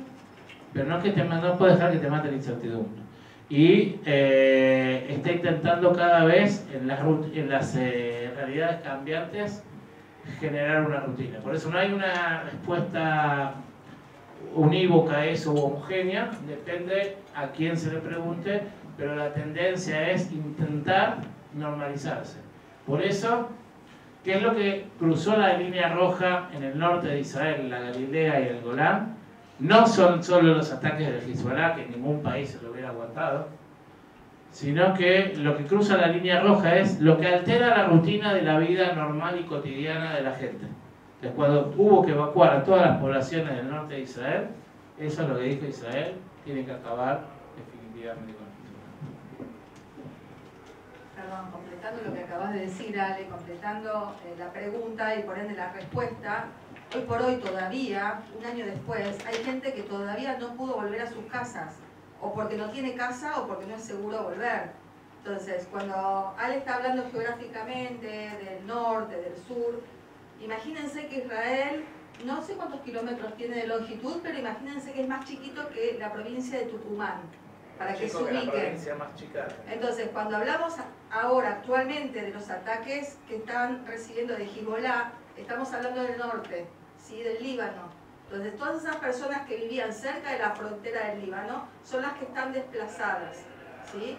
S1: pero no es que no puede dejar que te mate la incertidumbre. Y está intentando cada vez en las realidades cambiantes generar una rutina. Por eso no hay una respuesta unívoca a eso o homogénea, depende a quién se le pregunte, pero la tendencia es intentar normalizarse. Por eso, ¿qué es lo que cruzó la línea roja en el norte de Israel, la Galilea y el Golán? No son solo los ataques del Hezbollah, que ningún país se lo hubiera aguantado, sino que lo que cruza la línea roja es lo que altera la rutina de la vida normal y cotidiana de la gente. Entonces, cuando hubo que evacuar a todas las poblaciones del norte de Israel, eso es lo que dijo Israel, tiene que acabar definitivamente con el Hezbollah.
S3: Perdón, completando lo que acabas de decir, Ale, completando la pregunta y por ende la respuesta, hoy por hoy todavía, un año después, hay gente que todavía no pudo volver a sus casas, o porque no tiene casa o porque no es seguro volver. Entonces, cuando Ale está hablando geográficamente del norte, del sur, imagínense que Israel, no sé cuántos kilómetros tiene de longitud, pero imagínense que es más chiquito que la provincia de Tucumán, para que se ubiquen. Entonces, cuando hablamos ahora actualmente de los ataques que están recibiendo de Hezbollah, estamos hablando del norte, ¿sí? Del Líbano. Entonces, todas esas personas que vivían cerca de la frontera del Líbano son las que están desplazadas, ¿sí?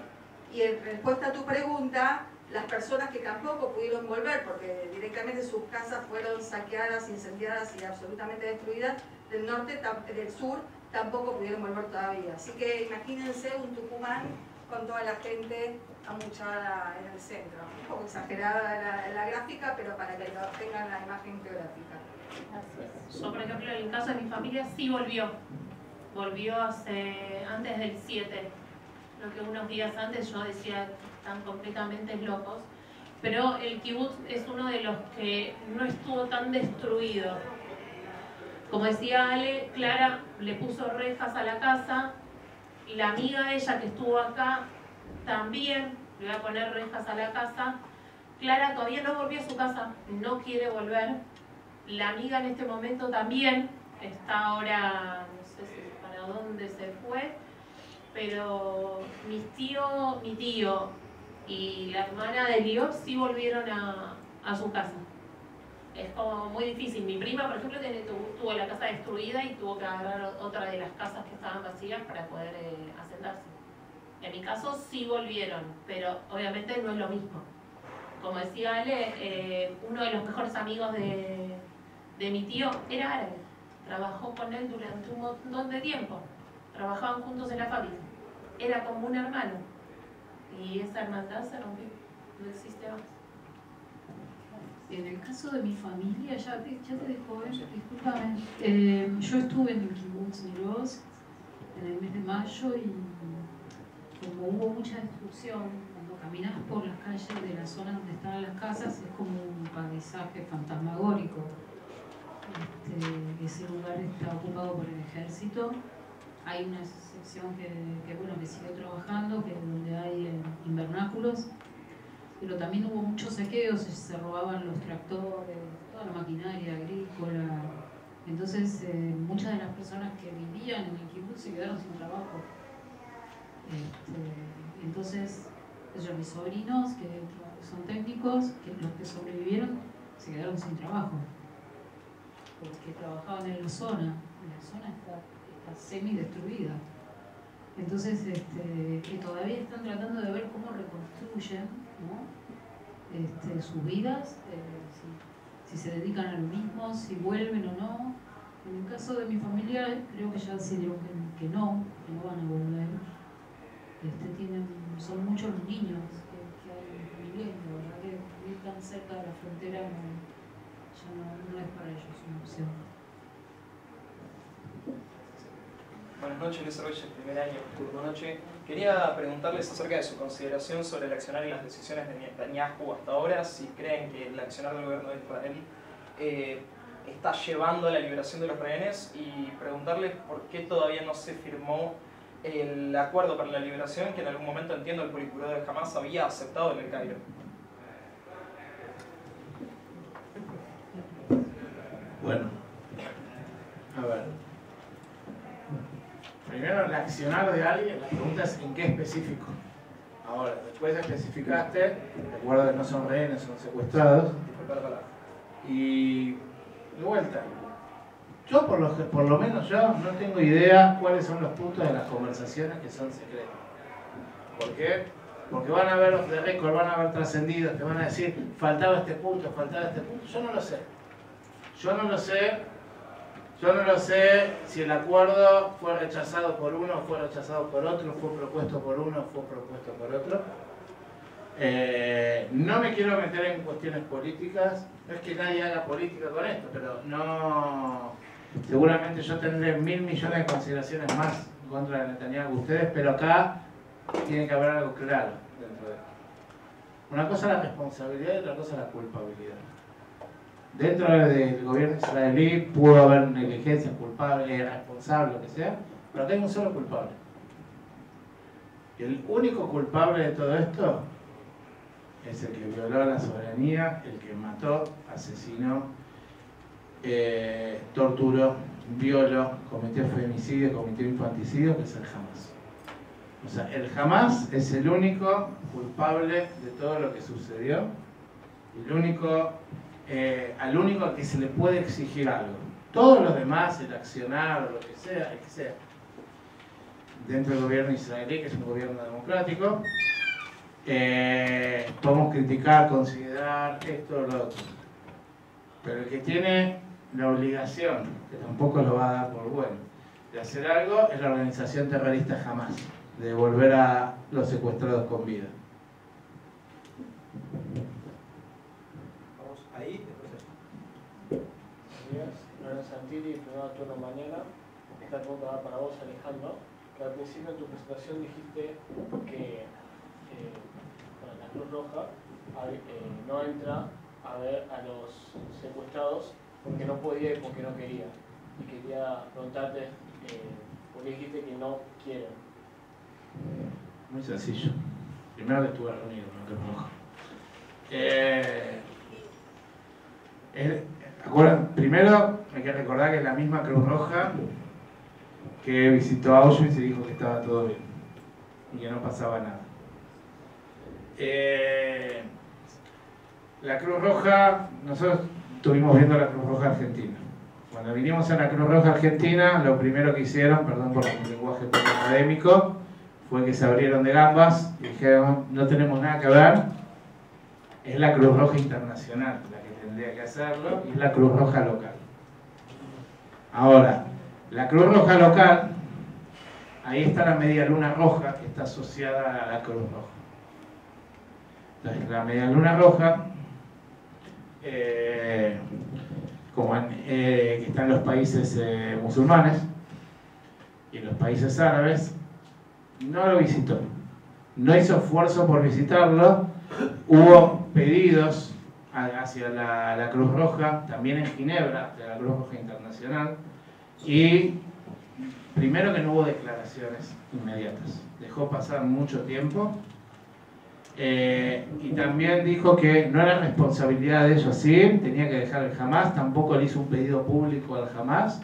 S3: Y en respuesta a tu pregunta, las personas que tampoco pudieron volver, porque directamente sus casas fueron saqueadas, incendiadas y absolutamente destruidas, del norte, del sur, tampoco pudieron volver todavía. Así que imagínense un Tucumán con toda la gente amuchada en el centro. Un poco exagerada la gráfica, pero para que tengan la imagen geográfica.
S6: Yo, por ejemplo, en el caso de mi familia sí volvió. Volvió antes del 7. Creo que unos días antes yo decía que están completamente locos. Pero el kibutz es uno de los que no estuvo tan destruido. Como decía Ale, Clara le puso rejas a la casa. Y la amiga de ella que estuvo acá también le va a poner rejas a la casa. Clara todavía no volvió a su casa, no quiere volver. La amiga en este momento también está ahora, no sé si para dónde se fue, pero mi tío y la hermana de Lior sí volvieron a su casa. Es como muy difícil. Mi prima, por ejemplo, tuvo la casa destruida y tuvo que agarrar otra de las casas que estaban vacías para poder asentarse. En mi caso sí volvieron, pero obviamente no es lo mismo. Como decía Ale, uno de los mejores amigos de mi tío era árabe. Trabajó con él durante un montón de tiempo. Trabajaban juntos en la fábrica. Era como un hermano. Y esa hermandad se rompió. No existe más.
S5: En el caso de mi familia, ya te dejo ver, discúlpame. Yo estuve en el kibutz Niroz en el mes de mayo y como hubo mucha destrucción, cuando caminas por las calles de la zona donde están las casas es como un paisaje fantasmagórico. Ese lugar está ocupado por el ejército. Hay una sección que sigue trabajando, que es donde hay invernáculos. Pero también hubo muchos saqueos, se robaban los tractores, toda la maquinaria agrícola. Entonces, muchas de las personas que vivían en el kibutz se quedaron sin trabajo. Entonces, mis sobrinos, que son técnicos, los que sobrevivieron, se quedaron sin trabajo. Porque trabajaban en la zona. La zona está semi-destruida. Entonces, que todavía están tratando de ver cómo reconstruyen, ¿no? Sus vidas, si se dedican a lo mismo, si vuelven o no. En el caso de mi familia, creo que ya decidieron que no van a volver. Son muchos los niños que hay en mi familia, y la verdad que vivir tan cerca de la frontera ya no es para ellos una opción.
S9: Buenas noches, Luis Arroyo, primer año, turno noche. Quería preguntarles acerca de su consideración sobre el accionar y las decisiones de Netanyahu hasta ahora, si creen que el accionar del gobierno de Israel está llevando a la liberación de los rehenes, y preguntarles por qué todavía no se firmó el acuerdo para la liberación que en algún momento, entiendo, el Politburó de Hamas había aceptado en el Cairo.
S1: Bueno, a ver. Primero, el accionar de alguien, la pregunta es en qué específico. Ahora, después especificaste, recuerda que no son rehenes, son secuestrados. Y de vuelta, yo por lo menos yo no tengo idea cuáles son los puntos de las conversaciones que son secretas. ¿Por qué? Porque van a ver los de récord, van a ver trascendidos, te van a decir, faltaba este punto, yo no lo sé. Yo no lo sé si el acuerdo fue rechazado por uno, fue rechazado por otro, fue propuesto por uno, fue propuesto por otro. No me quiero meter en cuestiones políticas, no es que nadie haga política con esto, pero no. Seguramente yo tendré 1.000 millones de consideraciones más en contra de Netanyahu que ustedes, pero acá tiene que haber algo claro dentro de esto. Una cosa es la responsabilidad y otra cosa es la culpabilidad. Dentro del gobierno israelí pudo haber negligencia, culpable, responsable, lo que sea, pero acá hay un solo culpable. Y el único culpable de todo esto es el que violó la soberanía, el que mató, asesinó, torturó, violó, cometió femicidio, cometió infanticidio, que es el Hamas. O sea, el Hamas es el único culpable de todo lo que sucedió, el único, al único al que se le puede exigir algo. Todos los demás, el accionar o lo que sea, dentro del gobierno israelí, que es un gobierno democrático, podemos criticar, considerar esto o lo otro. Pero el que tiene la obligación, que tampoco lo va a dar por bueno, de hacer algo, es la organización terrorista Hamas. de devolver a los secuestrados con vida.
S2: Vamos ahí, después allá.
S10: Buenos días, Lorenzo Santilli, primer turno mañana. Esta pregunta va para vos, Alejandro, que al principio en tu presentación dijiste que la Cruz Roja no entra a ver a los secuestrados porque no podía y porque no quería. Y quería preguntarte por qué dijiste que no quieren.
S1: Muy sencillo. Primero que estuve reunido con la Cruz Roja. Primero hay que recordar que es la misma Cruz Roja que visitó Auschwitz y dijo que estaba todo bien y que no pasaba nada. La Cruz Roja, nosotros estuvimos viendo la Cruz Roja Argentina. Cuando vinimos a la Cruz Roja Argentina, lo primero que hicieron, perdón por el lenguaje poco académico, fue que se abrieron de gambas y dijeron, no tenemos nada que ver, es la Cruz Roja Internacional la que tendría que hacerlo y es la Cruz Roja local. Ahora, la Cruz Roja local, ahí está la media luna roja que está asociada a la Cruz Roja. Entonces, la media luna roja, que está en los países musulmanes y en los países árabes, no lo visitó. No hizo esfuerzo por visitarlo. Hubo pedidos hacia la Cruz Roja, también en Ginebra, de la Cruz Roja Internacional, y primero que no hubo declaraciones inmediatas. Dejó pasar mucho tiempo. Y también dijo que no era responsabilidad de ellos ir, tenía que dejar el Hamás, tampoco le hizo un pedido público al Hamás,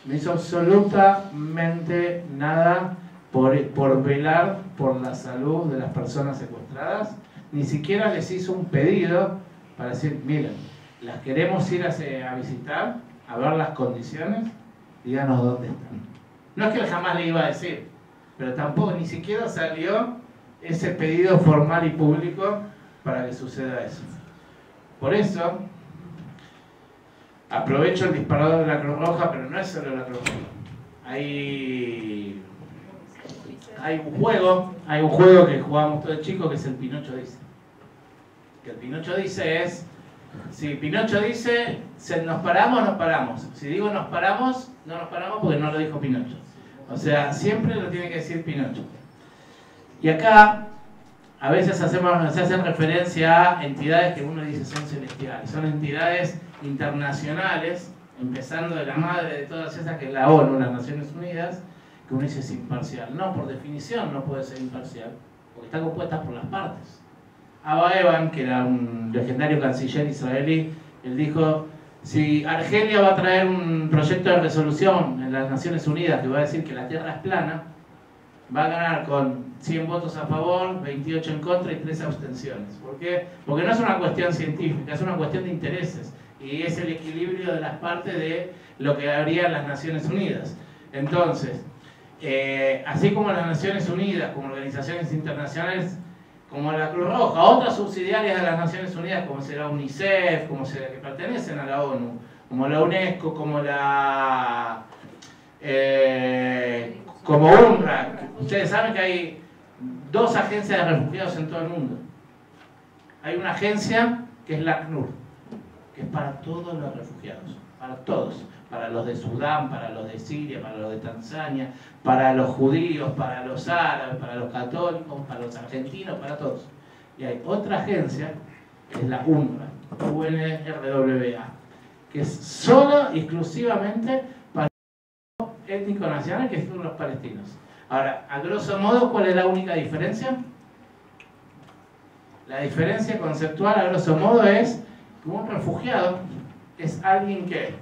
S1: no hizo absolutamente nada por velar por la salud de las personas secuestradas, ni siquiera les hizo un pedido para decir, miren, las queremos ir a visitar, a ver las condiciones, díganos dónde están. No es que el Hamás le iba a decir, pero tampoco, ni siquiera salió ese pedido formal y público para que suceda eso. Por eso, aprovecho el disparador de la Cruz Roja, pero no es solo la Cruz Roja. Hay un juego que jugábamos todos chicos que es el Pinocho dice. Que el Pinocho dice es, si Pinocho dice, nos paramos, nos paramos. Si digo nos paramos, no nos paramos porque no lo dijo Pinocho. O sea, siempre lo tiene que decir Pinocho. Y acá a veces se hacen referencia a entidades que uno dice son celestiales, son entidades internacionales, empezando de la madre de todas esas que es la ONU, las Naciones Unidas, que uno dice es imparcial. No, por definición no puede ser imparcial, porque está compuesta por las partes. Abba Eban, que era un legendario canciller israelí, él dijo, si Argelia va a traer un proyecto de resolución en las Naciones Unidas que va a decir que la Tierra es plana, va a ganar con 100 votos a favor, 28 en contra y 3 abstenciones. ¿Por qué? Porque no es una cuestión científica, es una cuestión de intereses. Y es el equilibrio de las partes de lo que harían las Naciones Unidas. Entonces, así como las Naciones Unidas, como organizaciones internacionales, como la Cruz Roja, otras subsidiarias de las Naciones Unidas, como será UNICEF, como será que pertenecen a la ONU, como la UNESCO, como la... como UNRWA. Ustedes saben que hay 2 agencias de refugiados en todo el mundo. Hay una agencia que es la ACNUR, que es para todos los refugiados, para todos, para los de Sudán, para los de Siria, para los de Tanzania, para los judíos, para los árabes, para los católicos, para los argentinos, para todos. Y hay otra agencia, que es la UNRWA, UNRWA, que es solo, exclusivamente para el étnico nacional, que son los palestinos. Ahora, a grosso modo, ¿cuál es la única diferencia? La diferencia conceptual, a grosso modo, es que un refugiado es alguien que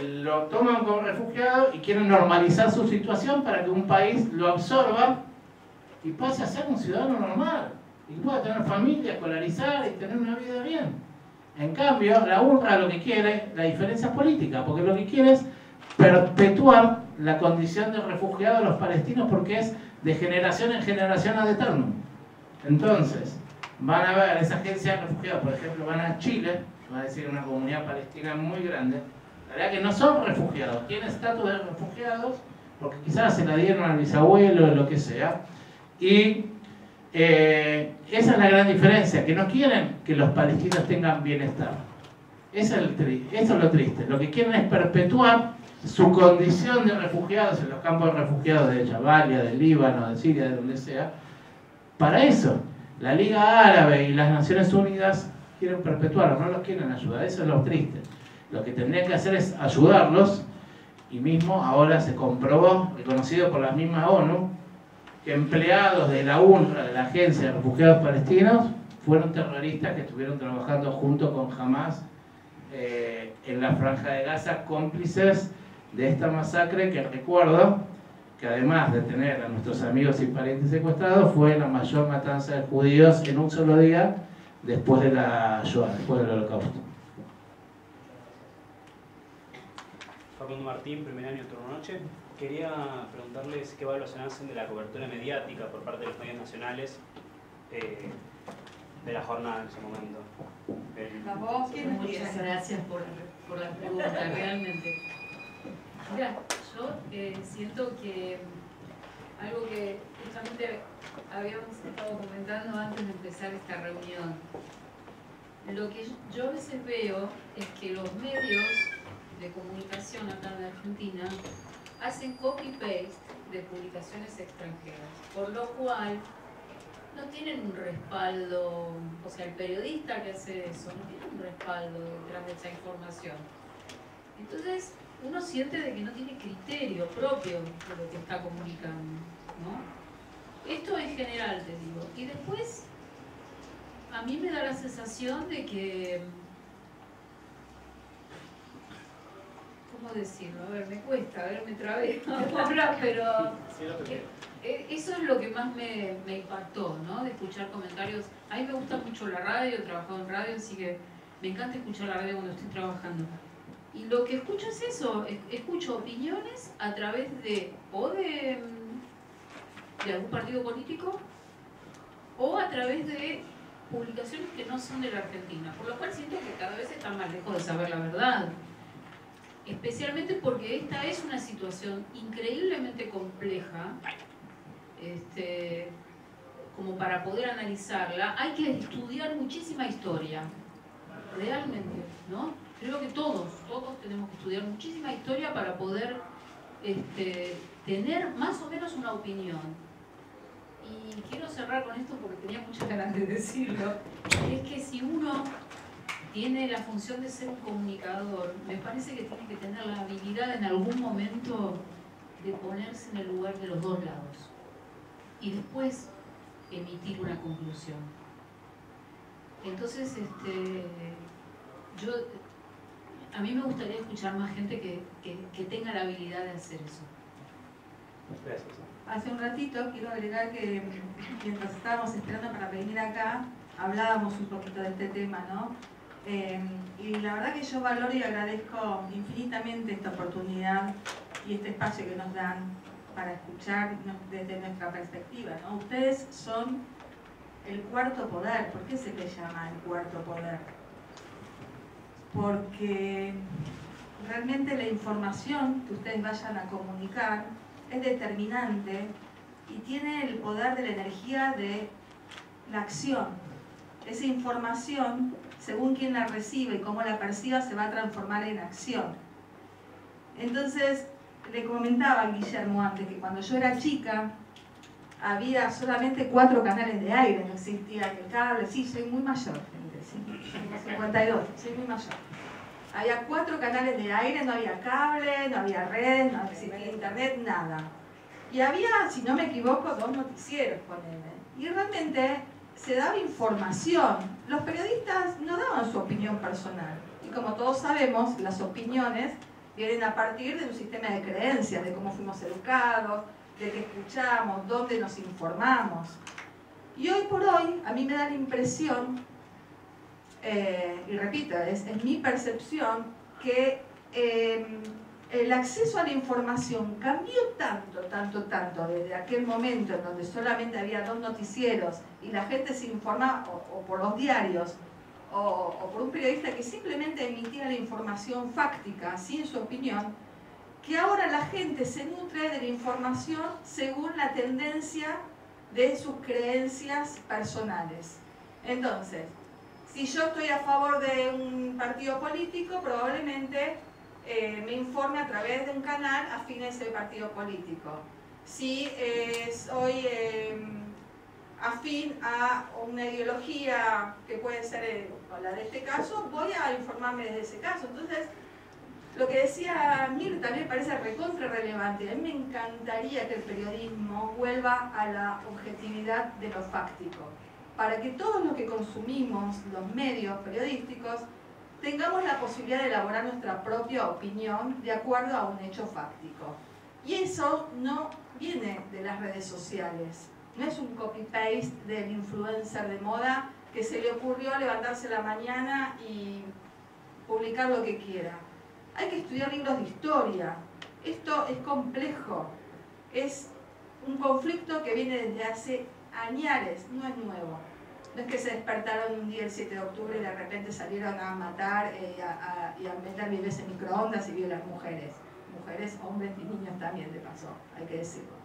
S1: lo toman como refugiado y quieren normalizar su situación para que un país lo absorba y pase a ser un ciudadano normal y pueda tener familia, escolarizar y tener una vida bien. En cambio, la UNRWA lo que quiere, la diferencia es política, porque lo que quiere es perpetuar la condición de refugiado de los palestinos porque es de generación en generación ad eternum. Entonces, van a ver esa agencia de refugiados, por ejemplo, van a Chile, va a decir una comunidad palestina muy grande, la verdad que no son refugiados, tienen estatus de refugiados, porque quizás se la dieron al bisabuelo o lo que sea. Y esa es la gran diferencia, que no quieren que los palestinos tengan bienestar. Eso es lo triste. Lo que quieren es perpetuar su condición de refugiados en los campos de refugiados de Jabalia, del Líbano, de Siria, de donde sea. Para eso, la Liga Árabe y las Naciones Unidas quieren perpetuarlos, no los quieren ayudar. Eso es lo triste. Lo que tendrían que hacer es ayudarlos, y mismo ahora se comprobó, reconocido por la misma ONU, que empleados de la UNRWA, de la Agencia de Refugiados Palestinos, fueron terroristas que estuvieron trabajando junto con Hamas en la Franja de Gaza, cómplices de esta masacre que, recuerdo que además de tener a nuestros amigos y parientes secuestrados, fue la mayor matanza de judíos en un solo día después de la Shoah, después del Holocausto.
S11: Facundo Martín, primer año, turno noche. Quería preguntarles qué evaluación hacen de la cobertura mediática por parte de los medios nacionales de la jornada en ese momento.
S5: Muchas gracias por la pregunta, realmente. Mira, yo siento que algo que justamente habíamos estado comentando antes de empezar esta reunión, lo que yo a veces veo es que los medios de comunicación acá en Argentina hacen copy-paste de publicaciones extranjeras, por lo cual no tienen un respaldo, o sea, el periodista que hace eso no tiene un respaldo detrás de esa información. Entonces, uno siente de que no tiene criterio propio de lo que está comunicando, ¿no? Esto en general, te digo. Y después, a mí me da la sensación de que, ¿cómo decirlo? A ver, me cuesta, a ver, me trabé ahora, pero eso es lo que más me impactó, ¿no? De escuchar comentarios. A mí me gusta mucho la radio, he trabajado en radio, así que me encanta escuchar la radio cuando estoy trabajando. Y lo que escucho es eso, escucho opiniones a través de algún partido político o a través de publicaciones que no son de la Argentina, por lo cual siento que cada vez están más lejos de saber la verdad. Especialmente porque esta es una situación increíblemente compleja, como para poder analizarla, hay que estudiar muchísima historia, realmente, ¿no? Creo que todos tenemos que estudiar muchísima historia para poder tener más o menos una opinión. Y quiero cerrar con esto porque tenía muchas ganas de decirlo, es que si uno tiene la función de ser un comunicador, me parece que tiene que tener la habilidad en algún momento de ponerse en el lugar de los dos lados y después emitir una conclusión. Entonces, a mí me gustaría escuchar más gente que tenga la habilidad de hacer eso.
S11: Gracias.
S3: Hace un ratito quiero agregar que mientras estábamos esperando para venir acá, hablábamos un poquito de este tema, ¿no? Y la verdad que yo valoro y agradezco infinitamente esta oportunidad y este espacio que nos dan para escuchar desde nuestra perspectiva, ¿no? Ustedes son el cuarto poder. ¿Por qué se les llama el cuarto poder? Porque realmente la información que ustedes vayan a comunicar es determinante y tiene el poder de la energía de la acción. Esa información, según quien la recibe y cómo la perciba, se va a transformar en acción. Entonces, le comentaba a Guillermo antes que cuando yo era chica había solamente 4 canales de aire, no existía el cable. Sí, soy muy mayor, gente, sí, tengo 52, soy muy mayor. Había 4 canales de aire, no había cable, no había red, no existía internet, nada. Y había, si no me equivoco, 2 noticieros, ponele. Y realmente se daba información. Los periodistas no daban su opinión personal. Y como todos sabemos, las opiniones vienen a partir de un sistema de creencias, de cómo fuimos educados, de qué escuchamos, dónde nos informamos. Y hoy por hoy, a mí me da la impresión, y repito, es mi percepción, que el acceso a la información cambió tanto desde aquel momento en donde solamente había 2 noticieros y la gente se informaba o por los diarios o por un periodista que simplemente emitía la información fáctica sin su opinión, que ahora la gente se nutre de la información según la tendencia de sus creencias personales. Entonces, si yo estoy a favor de un partido político, probablemente me informe a través de un canal afín a ese partido político. Si soy afín a una ideología que puede ser la de este caso, voy a informarme desde ese caso. Entonces, lo que decía Mirta también parece recontra relevante. A mí me encantaría que el periodismo vuelva a la objetividad de lo fáctico, para que todos los que consumimos los medios periodísticos tengamos la posibilidad de elaborar nuestra propia opinión de acuerdo a un hecho fáctico. Y eso no viene de las redes sociales, no es un copy-paste del influencer de moda que se le ocurrió levantarse a la mañana y publicar lo que quiera. Hay que estudiar libros de historia. Esto es complejo. Es un conflicto que viene desde hace añares, no es nuevo. No es que se despertaron un día el 7 de octubre y de repente salieron a matar y a meter bebés en microondas y violar mujeres. Mujeres, hombres y niños también, de paso, hay que decirlo.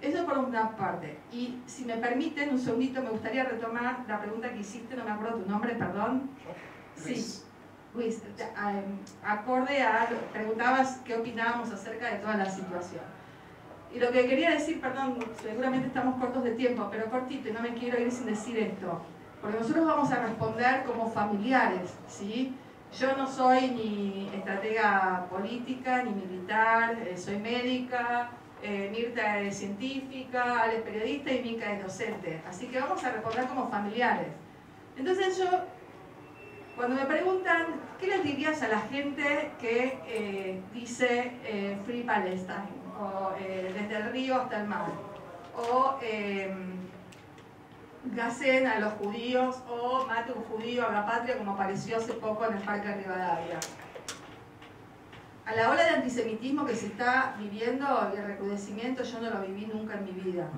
S3: Eso por una parte. Y si me permiten, un segundito, me gustaría retomar la pregunta que hiciste, no me acuerdo tu nombre, perdón. Sí. Luis, acorde a, preguntabas qué opinábamos acerca de toda la situación. Y lo que quería decir, perdón, seguramente estamos cortos de tiempo, pero cortito, y no me quiero ir sin decir esto, porque nosotros vamos a responder como familiares, ¿sí? Yo no soy ni estratega política, ni militar, soy médica, Mirta es científica, Ale es periodista y Mica es docente, así que vamos a responder como familiares. Entonces yo, cuando me preguntan, ¿qué les dirías a la gente que dice Free Palestine? O desde el río hasta el mar? O gasen a los judíos, o mate un judío a la patria, como apareció hace poco en el Parque de Rivadavia. A la ola de antisemitismo que se está viviendo y el recrudecimiento, yo no lo viví nunca en mi vida.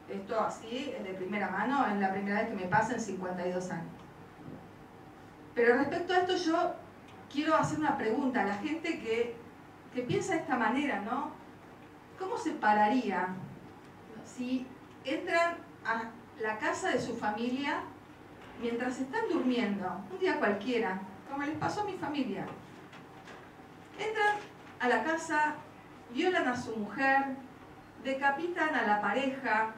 S3: Esto así, de primera mano, es la primera vez que me pasa en 52 años. Pero respecto a esto yo quiero hacer una pregunta a la gente que piensa de esta manera, ¿no? ¿Cómo se pararía si entran a la casa de su familia mientras están durmiendo, un día cualquiera, como les pasó a mi familia? Entran a la casa, violan a su mujer, decapitan a la pareja,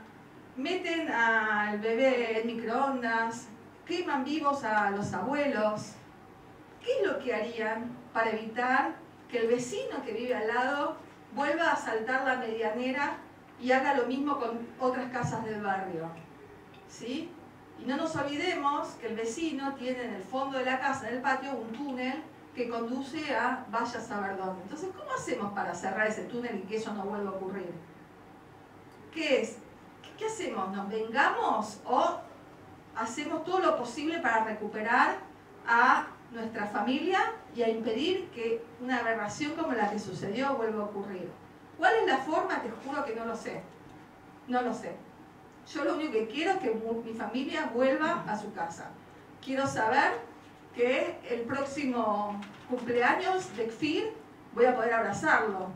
S3: meten al bebé en microondas, queman vivos a los abuelos. ¿Qué es lo que harían para evitar que el vecino que vive al lado vuelva a asaltar la medianera y haga lo mismo con otras casas del barrio? ¿Sí? Y no nos olvidemos que el vecino tiene en el fondo de la casa, en el patio, un túnel que conduce a vaya a saber dónde. Entonces, ¿cómo hacemos para cerrar ese túnel y que eso no vuelva a ocurrir? ¿Qué es? ¿Qué hacemos? ¿Nos vengamos o hacemos todo lo posible para recuperar a nuestra familia y a impedir que una aberración como la que sucedió vuelva a ocurrir? ¿Cuál es la forma? Te juro que no lo sé. No lo sé. Yo lo único que quiero es que mi familia vuelva a su casa. Quiero saber que el próximo cumpleaños de Kfir voy a poder abrazarlo.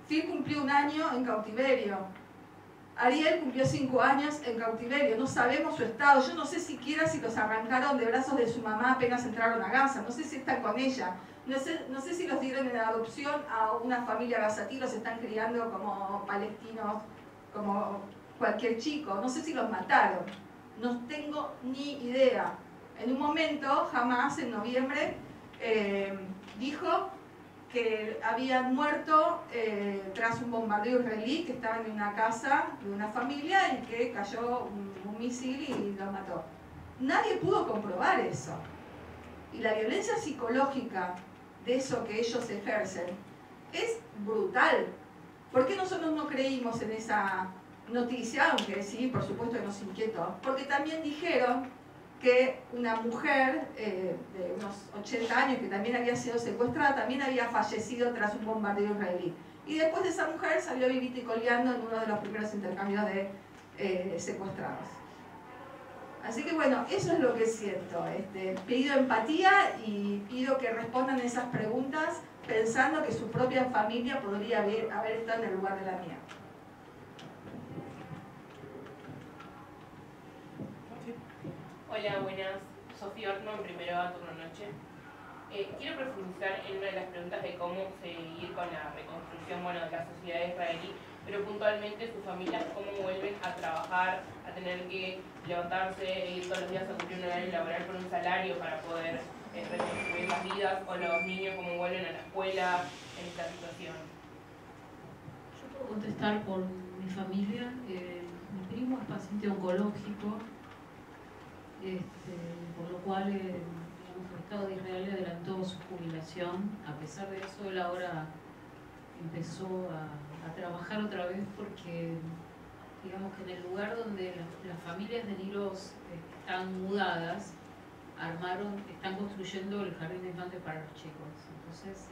S3: Kfir cumplió 1 año en cautiverio. Ariel cumplió 5 años en cautiverio. No sabemos su estado. Yo no sé siquiera si los arrancaron de brazos de su mamá apenas entraron a Gaza. No sé si están con ella. No sé si los dieron en adopción a una familia gazatí, los están criando como palestinos, como cualquier chico. No sé si los mataron. No tengo ni idea. En un momento, Hamas en noviembre dijo que habían muerto tras un bombardeo israelí, que estaban en una casa de una familia y que cayó un misil y los mató. Nadie pudo comprobar eso. Y la violencia psicológica de eso que ellos ejercen es brutal. ¿Por qué nosotros no creímos en esa noticia? Aunque sí, por supuesto que nos inquietó. Porque también dijeron que una mujer de unos 80 años que también había sido secuestrada, también había fallecido tras un bombardeo israelí. Y después de esa mujer salió vivita y coleando en uno de los primeros intercambios de secuestrados. Así que bueno, eso es lo que siento. Pido empatía y pido que respondan esas preguntas pensando que su propia familia podría haber estado en el lugar de la mía.
S4: Hola, buenas. Sofía Ortman, primero A, turno noche. Quiero profundizar en una de las preguntas de cómo seguir con la reconstrucción de la sociedad israelí, pero puntualmente sus familias cómo vuelven a trabajar, a tener que levantarse e ir todos los días a cumplir un horario laboral por un salario para poder reconstruir las vidas, o los niños cómo vuelven a la escuela en esta situación.
S5: Yo puedo contestar por mi familia. Mi primo es paciente oncológico, por lo cual digamos, el Estado de Israel le adelantó su jubilación. A pesar de eso, él ahora empezó a trabajar otra vez porque digamos que en el lugar donde las familias de Niros están mudadas, están construyendo el jardín de infantes para los chicos. Entonces,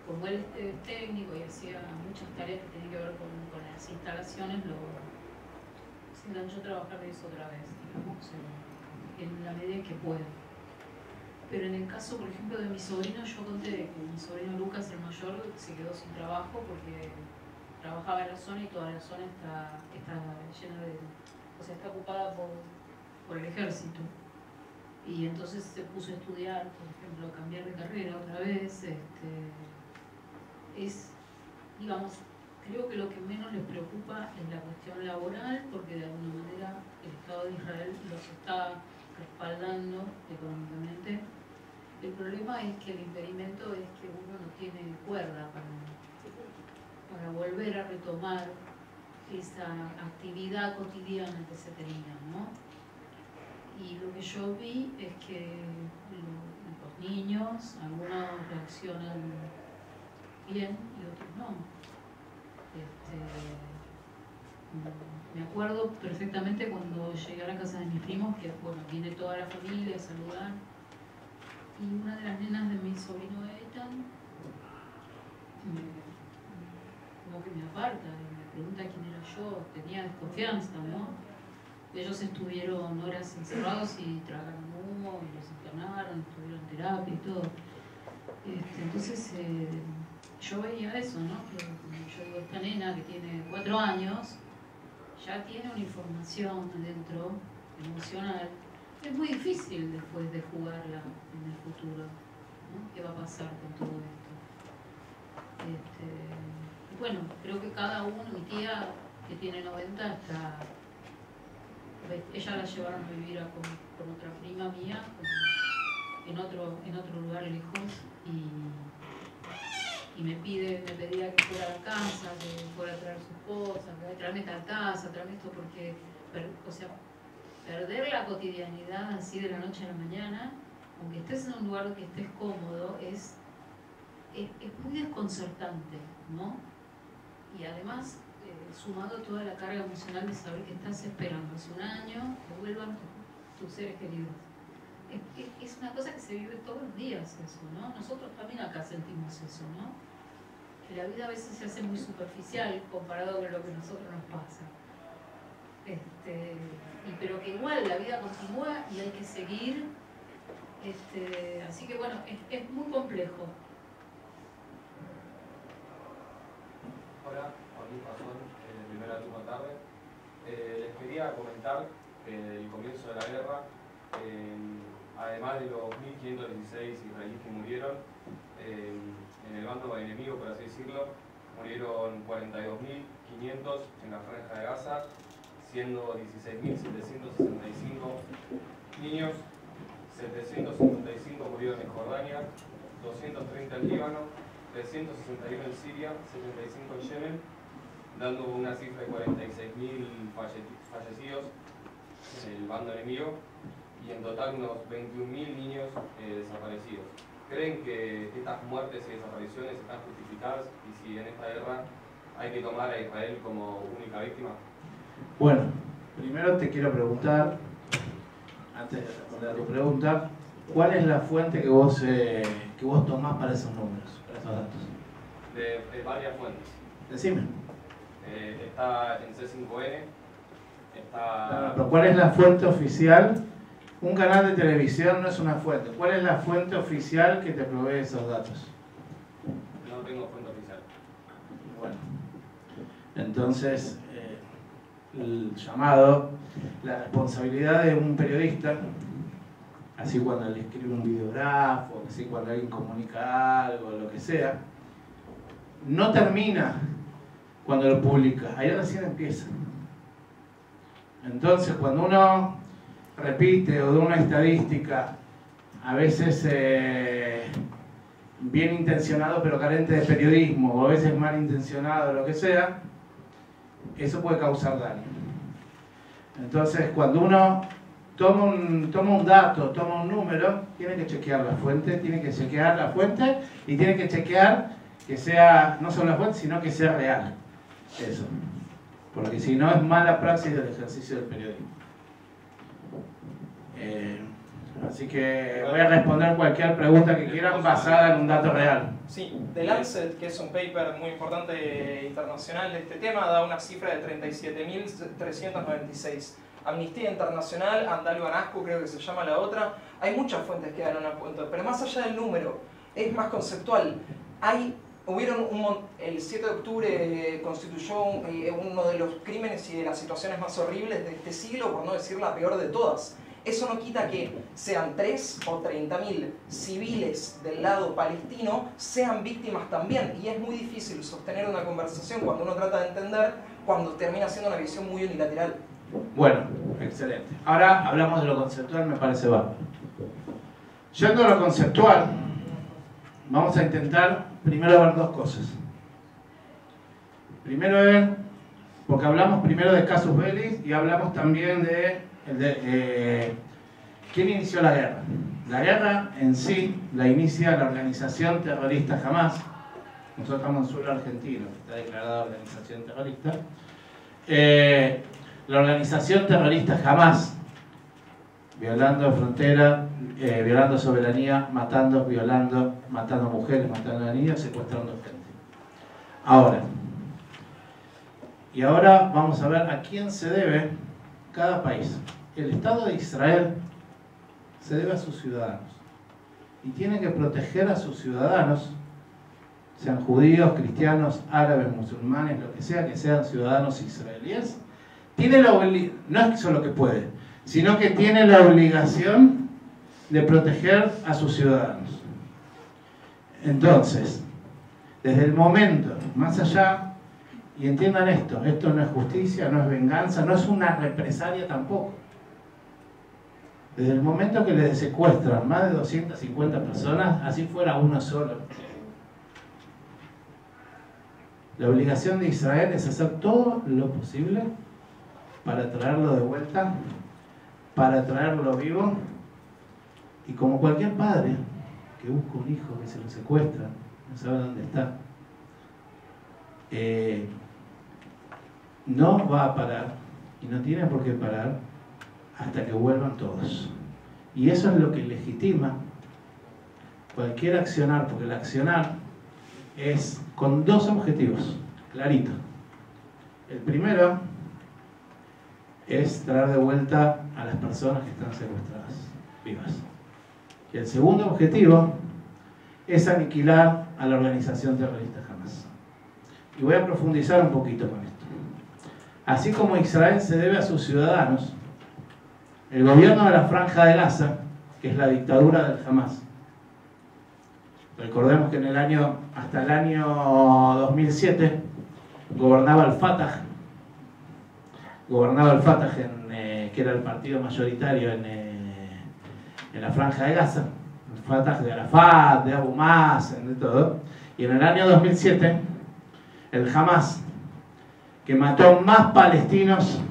S5: como él es técnico y hacía muchas tareas que tienen que ver con las instalaciones, se enganchó a trabajar de eso otra vez, digamos, en la medida que puede. Pero en el caso, por ejemplo, de mi sobrino, yo conté que mi sobrino Lucas, el mayor, se quedó sin trabajo porque trabajaba en la zona y toda la zona está llena de... O sea, está ocupada por el ejército. Y entonces se puso a estudiar, por ejemplo, a cambiar de carrera otra vez. Digamos, creo que lo que menos les preocupa es la cuestión laboral, porque de alguna manera el Estado de Israel los está respaldando económicamente. El problema es que el impedimento es que uno no tiene cuerda para volver a retomar esa actividad cotidiana que se tenía, ¿no? Y lo que yo vi es que los niños, algunos reaccionan bien y otros no. Me acuerdo perfectamente cuando llegué a la casa de mis primos, que bueno, viene toda la familia a saludar, y una de las nenas de mi sobrino Eitan como que me aparta y me pregunta quién era yo. Tenía desconfianza, ¿no? Ellos estuvieron horas encerrados y tragaron humo y los internaron, estuvieron en terapia y todo. Entonces yo veía eso, ¿no? Que yo digo, esta nena que tiene 4 años ya tiene una información adentro emocional. Es muy difícil después de jugarla en el futuro, ¿no? ¿Qué va a pasar con todo esto? Bueno, creo que cada uno, mi tía que tiene 90 ella la llevaron a vivir con otra prima mía en otro lugar lejos y me pedía que fuera a la casa, que fuera a traer sus cosas, que tráeme esta casa, tráeme esto, porque perder la cotidianidad así de la noche a la mañana, aunque estés en un lugar que estés cómodo, es muy desconcertante, ¿no? Y además, sumado a toda la carga emocional de saber que estás esperando hace un año que vuelvan tus seres queridos. Es una cosa que se vive todos los días eso, ¿no? Nosotros también acá sentimos eso, ¿no? Que la vida a veces se hace muy superficial comparado con lo que a nosotros nos pasa. Pero que igual la vida continúa y hay que seguir. Así que bueno, es muy complejo.
S12: Hola, Juanín Pasón, primera turno tarde. Les quería comentar que desde el comienzo de la guerra, además de los 1.516 israelíes que murieron, en el bando enemigo, por así decirlo, murieron 42.500 en la franja de Gaza, siendo 16.765 niños, 755 murieron en Jordania, 230 en Líbano, 361 en Siria, 75 en Yemen, dando una cifra de 46.000 fallecidos en el bando enemigo y en total unos 21.000 niños desaparecidos. ¿Creen que estas muertes y desapariciones están justificadas y si en esta guerra hay que tomar a Israel como única víctima?
S1: Bueno, primero te quiero preguntar, antes de responder a tu pregunta, ¿cuál es la fuente que vos tomás para esos números, para esos datos?
S12: De varias fuentes.
S1: Decime.
S12: Está en C5N, está...
S1: Pero ¿cuál es la fuente oficial? Un canal de televisión no es una fuente. ¿Cuál es la fuente oficial que te provee esos datos?
S12: No tengo fuente oficial.
S1: Bueno, entonces, el llamado, la responsabilidad de un periodista, así cuando le escribe un videógrafo, así cuando alguien comunica algo, lo que sea, no termina cuando lo publica, ahí recién empieza. Entonces, cuando uno repite o da una estadística, a veces bien intencionado pero carente de periodismo, o a veces mal intencionado, lo que sea, eso puede causar daño. Entonces, cuando uno toma un dato, toma un número, tiene que chequear la fuente, y tiene que chequear que sea, no solo la fuente, sino que sea real. Eso. Porque si no es mala praxis del ejercicio del periodismo. Así que voy a responder cualquier pregunta que quieran basada en un dato real.
S9: Sí, The Lancet, que es un paper muy importante internacional de este tema, da una cifra de 37.396. Amnistía Internacional, Andalgo Anasco creo que se llama la otra. Hay muchas fuentes que dan una cuenta, pero más allá del número, es más conceptual. El 7 de octubre constituyó uno de los crímenes y de las situaciones más horribles de este siglo, por no decir la peor de todas. Eso no quita que sean 3 o 30.000 civiles del lado palestino sean víctimas también. Y es muy difícil sostener una conversación cuando uno trata de entender, cuando termina siendo una visión muy unilateral.
S1: Bueno, excelente. Ahora hablamos de lo conceptual, me parece bárbaro. Yendo a lo conceptual, vamos a intentar primero ver dos cosas. Primero ver, porque hablamos primero de casus belli y hablamos también de ¿quién inició la guerra? La guerra en sí la inicia la organización terrorista Hamas. Nosotros estamos en suelo argentino, está declarada organización terrorista. La organización terrorista Hamas, violando frontera, violando soberanía, matando, violando, matando mujeres, matando a niños, secuestrando gente. Ahora vamos a ver a quién se debe cada país. El Estado de Israel se debe a sus ciudadanos y tiene que proteger a sus ciudadanos, sean judíos, cristianos, árabes, musulmanes, lo que sean ciudadanos israelíes. No es solo que puede, sino que tiene la obligación de proteger a sus ciudadanos. Entonces, desde el momento, más allá, y entiendan esto no es justicia, no es venganza, no es una represalia tampoco. Desde el momento que le secuestran más de 250 personas, así fuera uno solo, la obligación de Israel es hacer todo lo posible para traerlo de vuelta, para traerlo vivo, y como cualquier padre que busca un hijo que se lo secuestra, no sabe dónde está, no va a parar, y no tiene por qué parar, hasta que vuelvan todos. Y eso es lo que legitima cualquier accionar, porque el accionar es con dos objetivos, clarito. El primero es traer de vuelta a las personas que están secuestradas, vivas. Y el segundo objetivo es aniquilar a la organización terrorista Hamas. Y voy a profundizar un poquito con esto. Así como Israel se debe a sus ciudadanos, el gobierno de la Franja de Gaza, que es la dictadura del Hamas. Recordemos que hasta el año 2007 gobernaba el Fatah, que era el partido mayoritario en la Franja de Gaza, el Fatah de Arafat, de Abu Mazen, de todo. Y en el año 2007 el Hamas, que mató más palestinos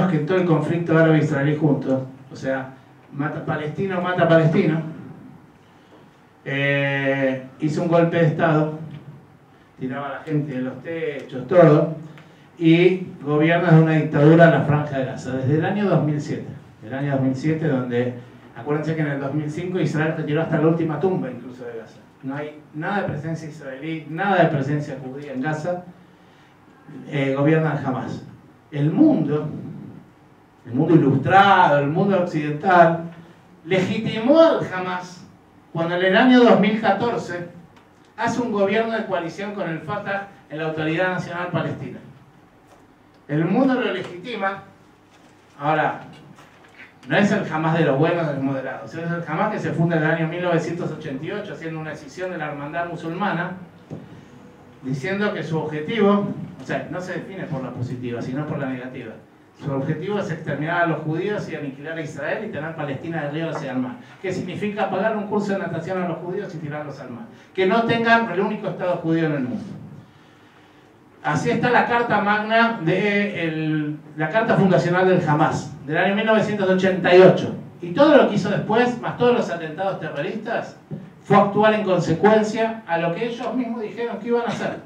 S1: que en todo el conflicto árabe-israelí juntos, o sea, mata palestino, hizo un golpe de estado, tiraba a la gente de los techos, todo, y gobierna de una dictadura en la Franja de Gaza, desde el año 2007, donde, acuérdense que en el 2005 Israel retiró hasta la última tumba incluso de Gaza. No hay nada de presencia israelí, nada de presencia judía en Gaza, gobierna el Hamas. El mundo ilustrado, el mundo occidental, legitimó al Hamas cuando en el año 2014 hace un gobierno de coalición con el Fatah en la Autoridad Nacional Palestina. El mundo lo legitima. Ahora, no es el Hamas de los buenos, de los moderados, es el Hamas que se funda en el año 1988 haciendo una escisión de la hermandad musulmana, diciendo que su objetivo, o sea, no se define por la positiva, sino por la negativa. Su objetivo es exterminar a los judíos y aniquilar a Israel y tener Palestina del río hacia el mar. ¿Qué significa pagar un curso de natación a los judíos y tirarlos al mar? Que no tengan el único Estado judío en el mundo. Así está la carta magna la carta fundacional del Hamas, del año 1988. Y todo lo que hizo después, más todos los atentados terroristas, fue actuar en consecuencia a lo que ellos mismos dijeron que iban a hacer.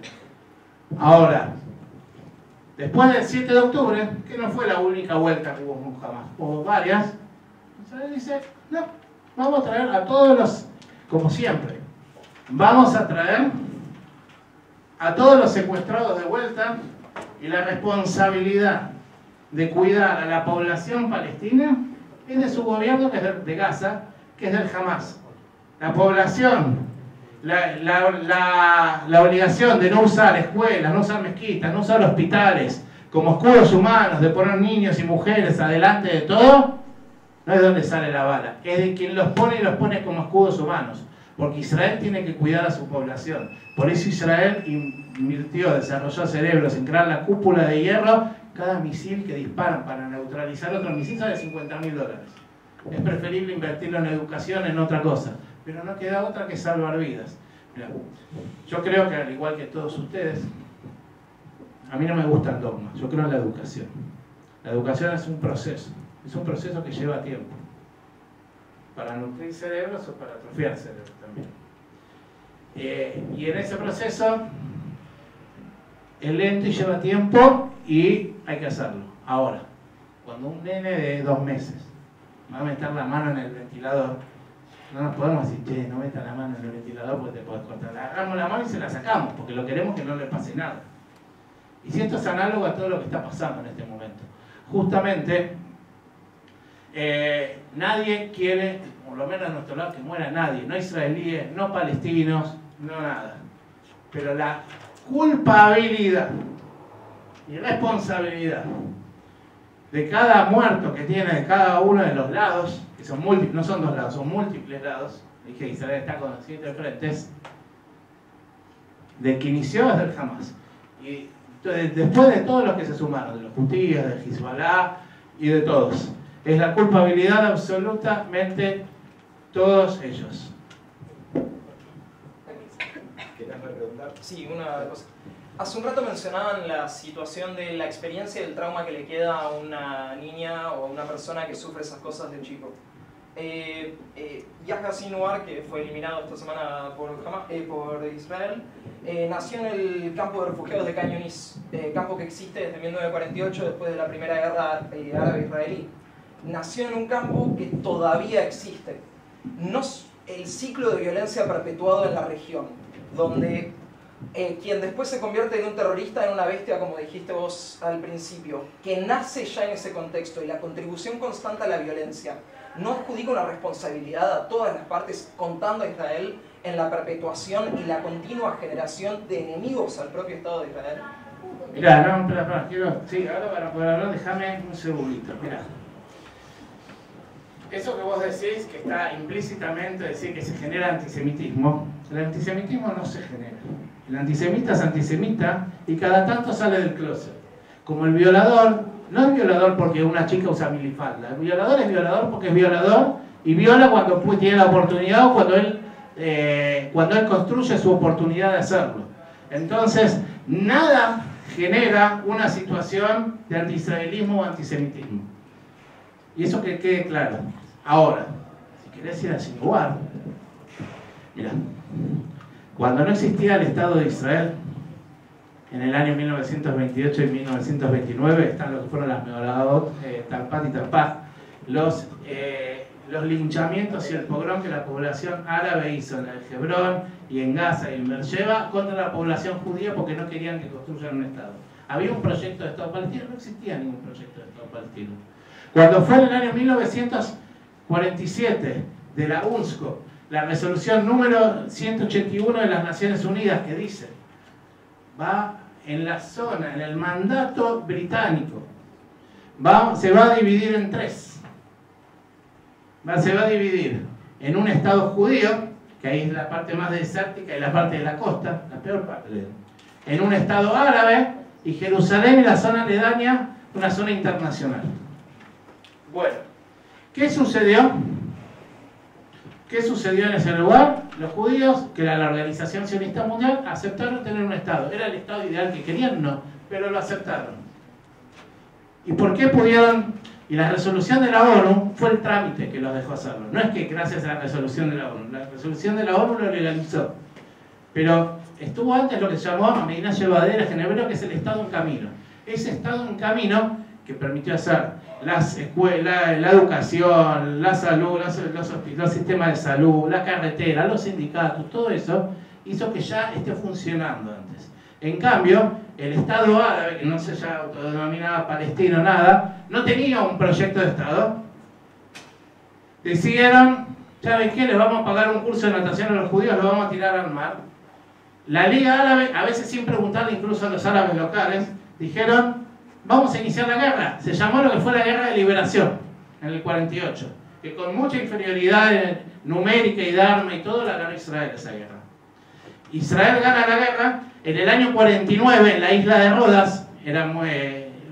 S1: Ahora, después del 7 de octubre, que no fue la única vuelta que hubo con Hamas, hubo varias, Israel dice, no, vamos a traer a todos los, como siempre, vamos a traer a todos los secuestrados de vuelta, y la responsabilidad de cuidar a la población palestina es de su gobierno, que es de Gaza, que es del Hamas. La población, la obligación de no usar escuelas, no usar mezquitas, no usar hospitales como escudos humanos, de poner niños y mujeres adelante de todo, no es de donde sale la bala, es de quien los pone y los pone como escudos humanos. Porque Israel tiene que cuidar a su población. Por eso Israel invirtió, desarrolló cerebros en crear la cúpula de hierro. Cada misil que disparan para neutralizar otro misil sale $50.000. Es preferible invertirlo en educación, en otra cosa. Pero no queda otra que salvar vidas. Mirá, yo creo que al igual que todos ustedes, a mí no me gustan dogmas. Yo creo en la educación. La educación es un proceso que lleva tiempo. Para nutrir cerebros o para atrofiar cerebros también. Y en ese proceso es lento y lleva tiempo y hay que hacerlo. Ahora, cuando un nene de 2 meses va a meter la mano en el ventilador, no nos podemos decir, che, no metas la mano en el ventilador porque te podés cortar. Le agarramos la mano y se la sacamos porque lo queremos que no le pase nada. Y si esto es análogo a todo lo que está pasando en este momento. Justamente, nadie quiere, por lo menos a nuestro lado, que muera nadie, no israelíes, no palestinos, no nada. Pero la culpabilidad y responsabilidad de cada muerto que tiene de cada uno de los lados, que son múltiples, no son 2 lados, son múltiples lados, dije Israel está con 7 frentes, de que inició desde el Hamas. Y después de todos los que se sumaron, de los hutíes, del Hezbollah y de todos, es la culpabilidad absolutamente todos ellos.
S9: ¿Querías preguntar? Sí, una cosa. Hace un rato mencionaban la situación de la experiencia y el trauma que le queda a una niña o a una persona que sufre esas cosas de chico. Yahya Sinwar, que fue eliminado esta semana por Israel, nació en el campo de refugiados de Khan Yunis, campo que existe desde 1948, después de la Primera Guerra Árabe-Israelí. Nació en un campo que todavía existe. El ciclo de violencia perpetuado en la región, donde quien después se convierte en un terrorista, en una bestia, como dijiste vos al principio, que nace ya en ese contexto, y la contribución constante a la violencia, no adjudica una responsabilidad a todas las partes, contando a Israel en la perpetuación y la continua generación de enemigos al propio Estado de Israel.
S1: Mirá, no, espera, sí, ahora para poder hablar, déjame un segundito, mirá. Eso que vos decís, que está implícitamente decir que se genera antisemitismo, el antisemitismo no se genera. El antisemita es antisemita y cada tanto sale del closet. Como el violador, no es violador porque una chica usa minifalda, el violador es violador porque es violador y viola cuando tiene la oportunidad o cuando él construye su oportunidad de hacerlo. Entonces, nada genera una situación de antiisraelismo o antisemitismo. Y eso que quede claro. Ahora, si querés ir a Sinwar, mira, cuando no existía el Estado de Israel, en el año 1928 y 1929, están lo que fueron las Meorahot, Tarpat y Tarpat, los linchamientos y el pogrom que la población árabe hizo en el Hebrón y en Gaza y en Beersheba contra la población judía porque no querían que construyan un Estado. ¿Había un proyecto de Estado palestino? No existía ningún proyecto de Estado palestino. Cuando fue en el año 1947 de la UNESCO, la resolución número 181 de las Naciones Unidas, que dice, va en la zona, en el mandato británico, se va a dividir en tres. Se va a dividir en un Estado judío, que ahí es la parte más desértica y la parte de la costa, la peor parte, en un Estado árabe, y Jerusalén y la zona aledaña, una zona internacional. Bueno, ¿qué sucedió? ¿Qué sucedió en ese lugar? Los judíos, que era la Organización Sionista Mundial, aceptaron tener un Estado. ¿Era el Estado ideal que querían? No, pero lo aceptaron. ¿Y por qué pudieron? Y la resolución de la ONU fue el trámite que los dejó hacerlo. No es que gracias a la resolución de la ONU. La resolución de la ONU lo legalizó. Pero estuvo antes lo que se llamó Ignacio Badera Genebrero, que es el Estado en Camino. Ese Estado en Camino que permitió hacer las escuelas, la educación, la salud, los sistemas de salud, la carretera, los sindicatos, todo eso hizo que ya esté funcionando antes. En cambio, el Estado árabe, que no se ya autodenominaba palestino, nada, no tenía un proyecto de Estado. Decidieron, ¿saben qué? Les vamos a pagar un curso de natación a los judíos, los vamos a tirar al mar. La Liga Árabe, a veces sin preguntarle incluso a los árabes locales, dijeron, vamos a iniciar la guerra. Se llamó lo que fue la Guerra de Liberación, en el 48, que con mucha inferioridad numérica y de arma y todo, la ganó Israel esa guerra. Israel gana la guerra. En el año 49, en la isla de Rodas, era muy,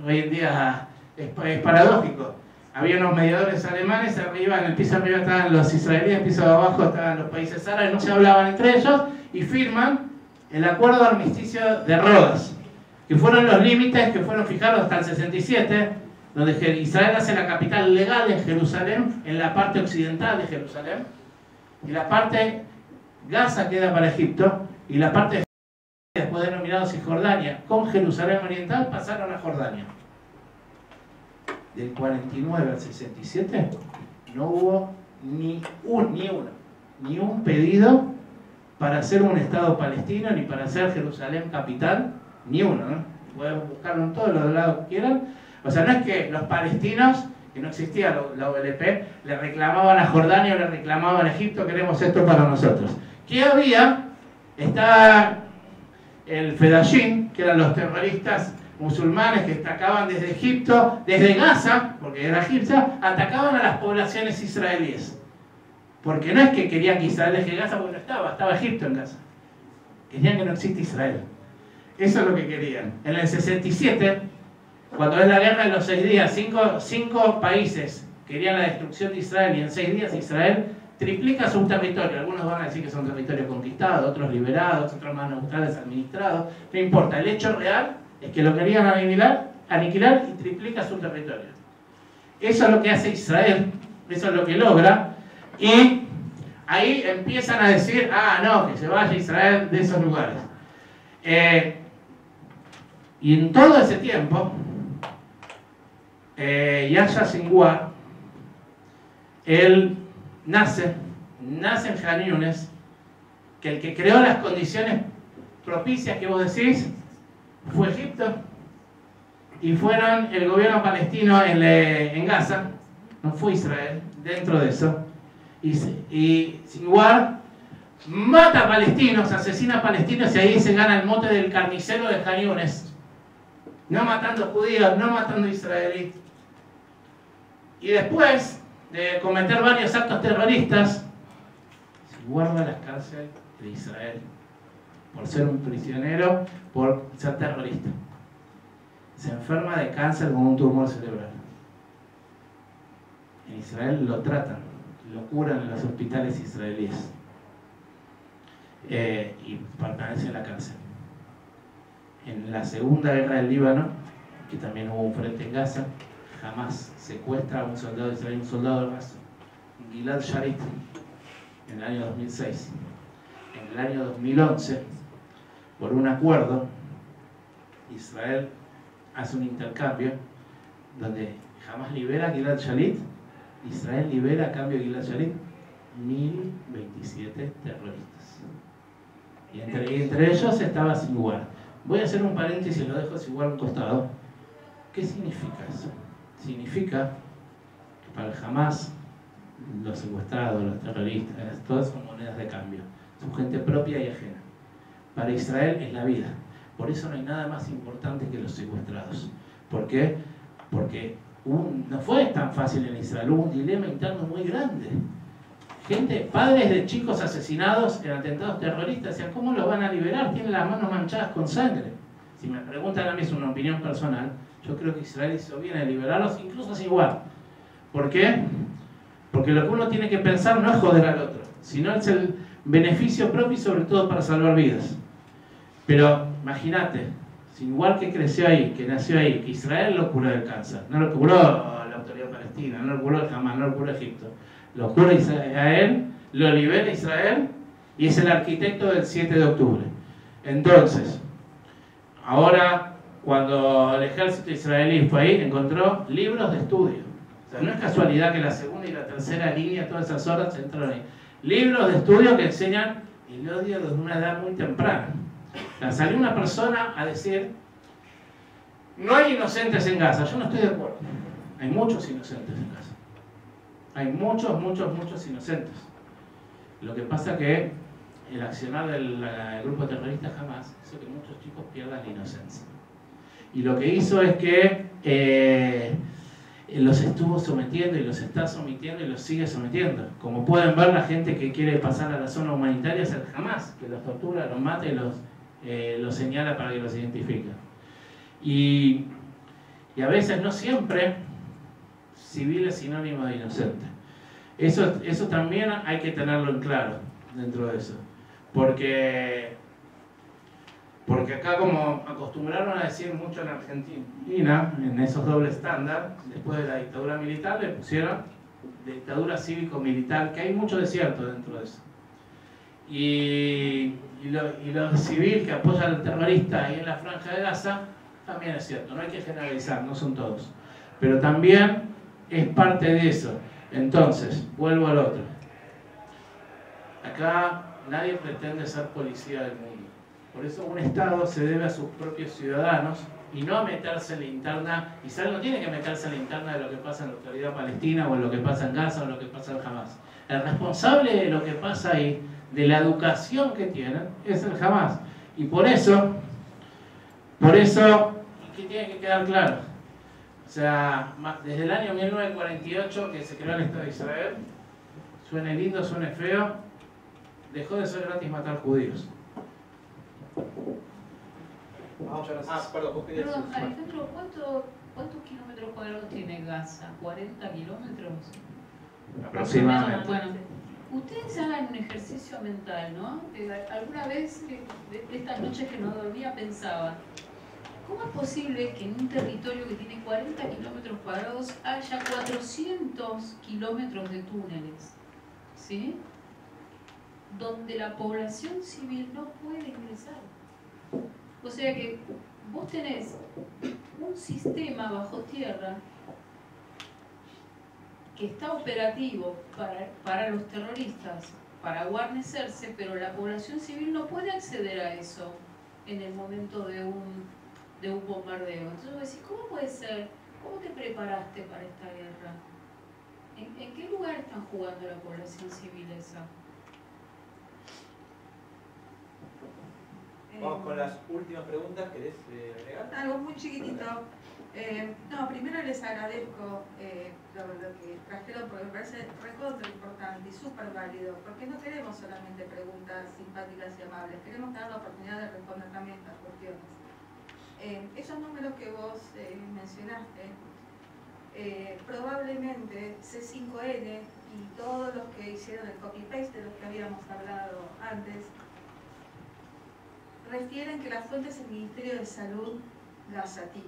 S1: hoy en día es paradójico, había unos mediadores alemanes, arriba, en el piso arriba estaban los israelíes, en el piso de abajo estaban los países árabes, no se hablaban entre ellos, y firman el acuerdo de armisticio de Rodas, que fueron los límites que fueron fijados hasta el 67, donde Israel hace la capital legal en Jerusalén, en la parte occidental de Jerusalén, y la parte Gaza queda para Egipto, y la parte después denominado Cisjordania con Jerusalén Oriental pasaron a Jordania. Del 49 al 67 no hubo ni un pedido para hacer un Estado palestino, ni para hacer Jerusalén capital, ni uno, ¿no? Pueden buscarlo en todos los lados que quieran. O sea, no es que los palestinos, que no existía la OLP, le reclamaban a Jordania o le reclamaban a Egipto, queremos esto para nosotros. ¿Qué había? Está el Fedayeen, que eran los terroristas musulmanes que atacaban desde Egipto, desde Gaza, porque era egipcia, atacaban a las poblaciones israelíes. Porque no es que querían que Israel deje Gaza, porque no estaba Egipto en Gaza. Querían que no exista Israel. Eso es lo que querían. En el 67, cuando es la guerra de los 6 días, cinco países querían la destrucción de Israel, y en 6 días Israel triplica su territorio. Algunos van a decir que son territorios conquistados, otros liberados, otros más neutrales administrados. No importa, el hecho real es que lo querían aniquilar y triplica su territorio. Eso es lo que hace Israel, eso es lo que logra, y ahí empiezan a decir, no, que se vaya Israel de esos lugares. Y en todo ese tiempo, Yahya Sinwar, él nace en Khan Yunis, que el que creó las condiciones propicias que vos decís fue Egipto, y fueron el gobierno palestino en Gaza, no fue Israel, dentro de eso, y Sinwar mata a palestinos, asesina a palestinos, y ahí se gana el mote del carnicero de Khan Yunis, no matando judíos, no matando israelíes. Y después de cometer varios actos terroristas, se guarda las cárceles de Israel por ser un prisionero, por ser terrorista. Se enferma de cáncer con un tumor cerebral. En Israel lo tratan, lo curan en los hospitales israelíes, y permanece en la cárcel. En la Segunda Guerra del Líbano, que también hubo un frente en Gaza, Jamás secuestra a un soldado israelí, un soldado de raza, Gilad Shalit, en el año 2006. En el año 2011, por un acuerdo, Israel hace un intercambio donde Jamás libera a Gilad Shalit, Israel libera a cambio de Gilad Shalit 1027 terroristas. Y entre ellos estaba Sinwar. Voy a hacer un paréntesis, lo dejo igual a un costado. ¿Qué significa eso? Significa que para el Hamas, los secuestrados, los terroristas, todas son monedas de cambio. Son gente propia y ajena. Para Israel es la vida. Por eso no hay nada más importante que los secuestrados. ¿Por qué? Porque no fue tan fácil en Israel, hubo un dilema interno muy grande. Padres de chicos asesinados en atentados terroristas, decían, ¿cómo los van a liberar? Tienen las manos manchadas con sangre. Si me preguntan a mí, es una opinión personal, yo creo que Israel hizo bien en liberarlos, incluso es igual. ¿Por qué? Porque lo que uno tiene que pensar no es joder al otro, sino es el beneficio propio y sobre todo para salvar vidas. Pero imagínate, si igual que creció ahí, que nació ahí, que Israel lo curó del cáncer, no lo curó la autoridad palestina, no lo curó el Hamas, no lo curó Egipto, lo cura Israel, lo libera Israel y es el arquitecto del 7 de octubre. Entonces, ahora cuando el ejército israelí fue ahí, encontró libros de estudio. O sea, no es casualidad que la segunda y la tercera línea, todas esas horas entraron ahí. Libros de estudio que enseñan el odio desde una edad muy temprana. O sea, salió una persona a decir, no hay inocentes en Gaza. Yo no estoy de acuerdo. Hay muchos inocentes en Gaza. Hay muchos inocentes. Lo que pasa es que el accionar del grupo terrorista Hamas hizo que muchos chicos pierdan la inocencia. Y lo que hizo es que los estuvo sometiendo y los está sometiendo y los sigue sometiendo. Como pueden ver, la gente que quiere pasar a la zona humanitaria es el Hamas, que los tortura, los mata y los señala para que los identifiquen. Y a veces, no siempre, civil es sinónimo de inocente. Eso también hay que tenerlo en claro dentro de eso. Porque acá, como acostumbraron a decir mucho en Argentina, en esos dobles estándar, después de la dictadura militar le pusieron dictadura cívico-militar, que hay mucho desierto dentro de eso. Y lo civil que apoya al terrorista ahí en la franja de Gaza, también es cierto, no hay que generalizar, no son todos. Pero también es parte de eso. Entonces, vuelvo al otro. Acá nadie pretende ser policía del mundo. Por eso un Estado se debe a sus propios ciudadanos y no a meterse en la interna. Israel no tiene que meterse en la interna de lo que pasa en la autoridad palestina o en lo que pasa en Gaza o en lo que pasa en Hamas. El responsable de lo que pasa ahí, de la educación que tienen, es el Hamas. Y por eso, ¿qué tiene que quedar claro? O sea, desde el año 1948 que se creó el Estado de Israel, suene lindo, suene feo, dejó de ser gratis matar judíos.
S5: Perdón, Alejandro, ¿cuántos kilómetros cuadrados tiene Gaza? ¿40 kilómetros?
S1: Aproximadamente.
S5: Bueno, ustedes hagan un ejercicio mental, ¿no? Alguna vez, de estas noches que no dormía, pensaba, ¿cómo es posible que en un territorio que tiene 40 kilómetros cuadrados haya 400 kilómetros de túneles? ¿Sí? Donde la población civil no puede ingresar. O sea que vos tenés un sistema bajo tierra que está operativo para los terroristas, para guarnecerse, pero la población civil no puede acceder a eso en el momento de un bombardeo. Entonces vos decís, ¿cómo puede ser? ¿Cómo te preparaste para esta guerra? ¿En qué lugar están jugando la población civil esa?
S2: Vamos con las últimas preguntas. ¿Querés agregar?
S3: Algo muy chiquitito. No, primero les agradezco lo que trajeron porque me parece recontra importante y súper válido, porque no queremos solamente preguntas simpáticas y amables, queremos tener la oportunidad de responder también estas cuestiones. Esos números que vos mencionaste, probablemente C5N y todos los que hicieron el copy-paste de los que habíamos hablado antes, refieren que la fuente es el Ministerio de Salud gazatí.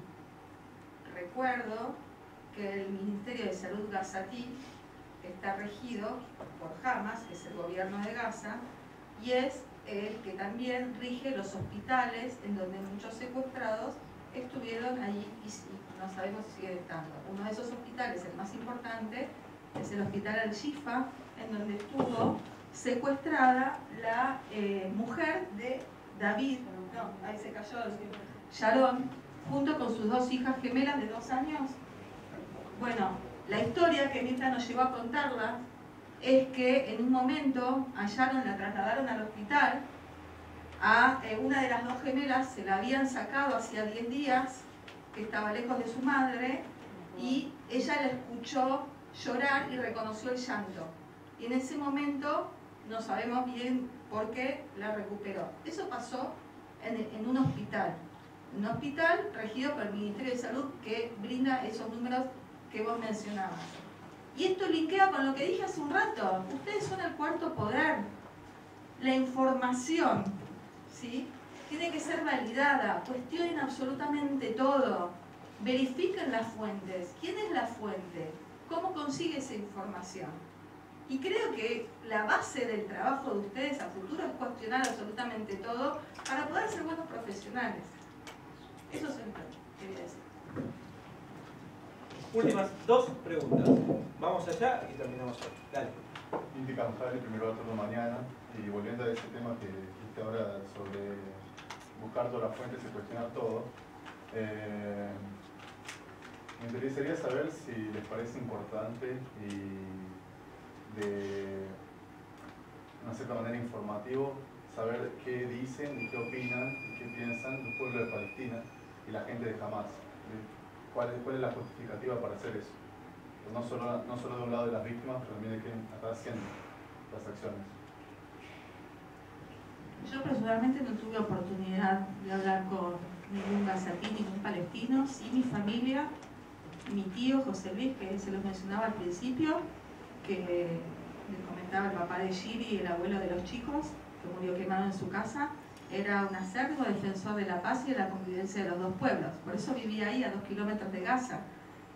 S3: Recuerdo que el Ministerio de Salud gazatí está regido por Hamas, que es el gobierno de Gaza, y es el que también rige los hospitales en donde muchos secuestrados estuvieron allí y no sabemos si siguen estando. Uno de esos hospitales, el más importante, es el Hospital Al-Shifa, en donde estuvo secuestrada la mujer de David no, ahí se cayó, Sharon, junto con sus dos hijas gemelas de 2 años. Bueno, la historia que Mirta nos llevó a contarla es que en un momento a Sharon la trasladaron al hospital, a una de las 2 gemelas se la habían sacado hacía 10 días, que estaba lejos de su madre, y ella la escuchó llorar y reconoció el llanto. Y en ese momento, no sabemos bien por qué, la recuperó. Eso pasó en un hospital regido por el Ministerio de Salud, que brinda esos números que vos mencionabas. Y esto linkea con lo que dije hace un rato. Ustedes son el cuarto poder. La información, ¿sí?, tiene que ser validada. Cuestionen absolutamente todo. Verifiquen las fuentes. ¿Quién es la fuente? ¿Cómo consigue esa información? Y creo que la base del trabajo de ustedes a futuro es cuestionar absolutamente todo para poder ser buenos profesionales. Eso es lo que quería decir.
S2: Últimas 2 preguntas. Vamos allá y terminamos hoy. Dale.
S13: Inti Canjari, primero turno mañana. Y volviendo a ese tema que dijiste ahora sobre buscar todas las fuentes y cuestionar todo, me interesaría saber si les parece importante y de una cierta manera informativo saber qué dicen y qué opinan y qué piensan los pueblos de Palestina y la gente de Hamas. ¿Cuál es la justificativa para hacer eso? No solo de un lado de las víctimas, pero también de quién está haciendo las acciones.
S3: Yo personalmente no tuve oportunidad de hablar con ningún gazatí, ningún palestino, sí mi familia, mi tío José Luis, que se los mencionaba al principio, que les comentaba el papá de Giri, el abuelo de los chicos, que murió quemado en su casa, era un acérrimo defensor de la paz y de la convivencia de los 2 pueblos. Por eso vivía ahí a 2 kilómetros de Gaza,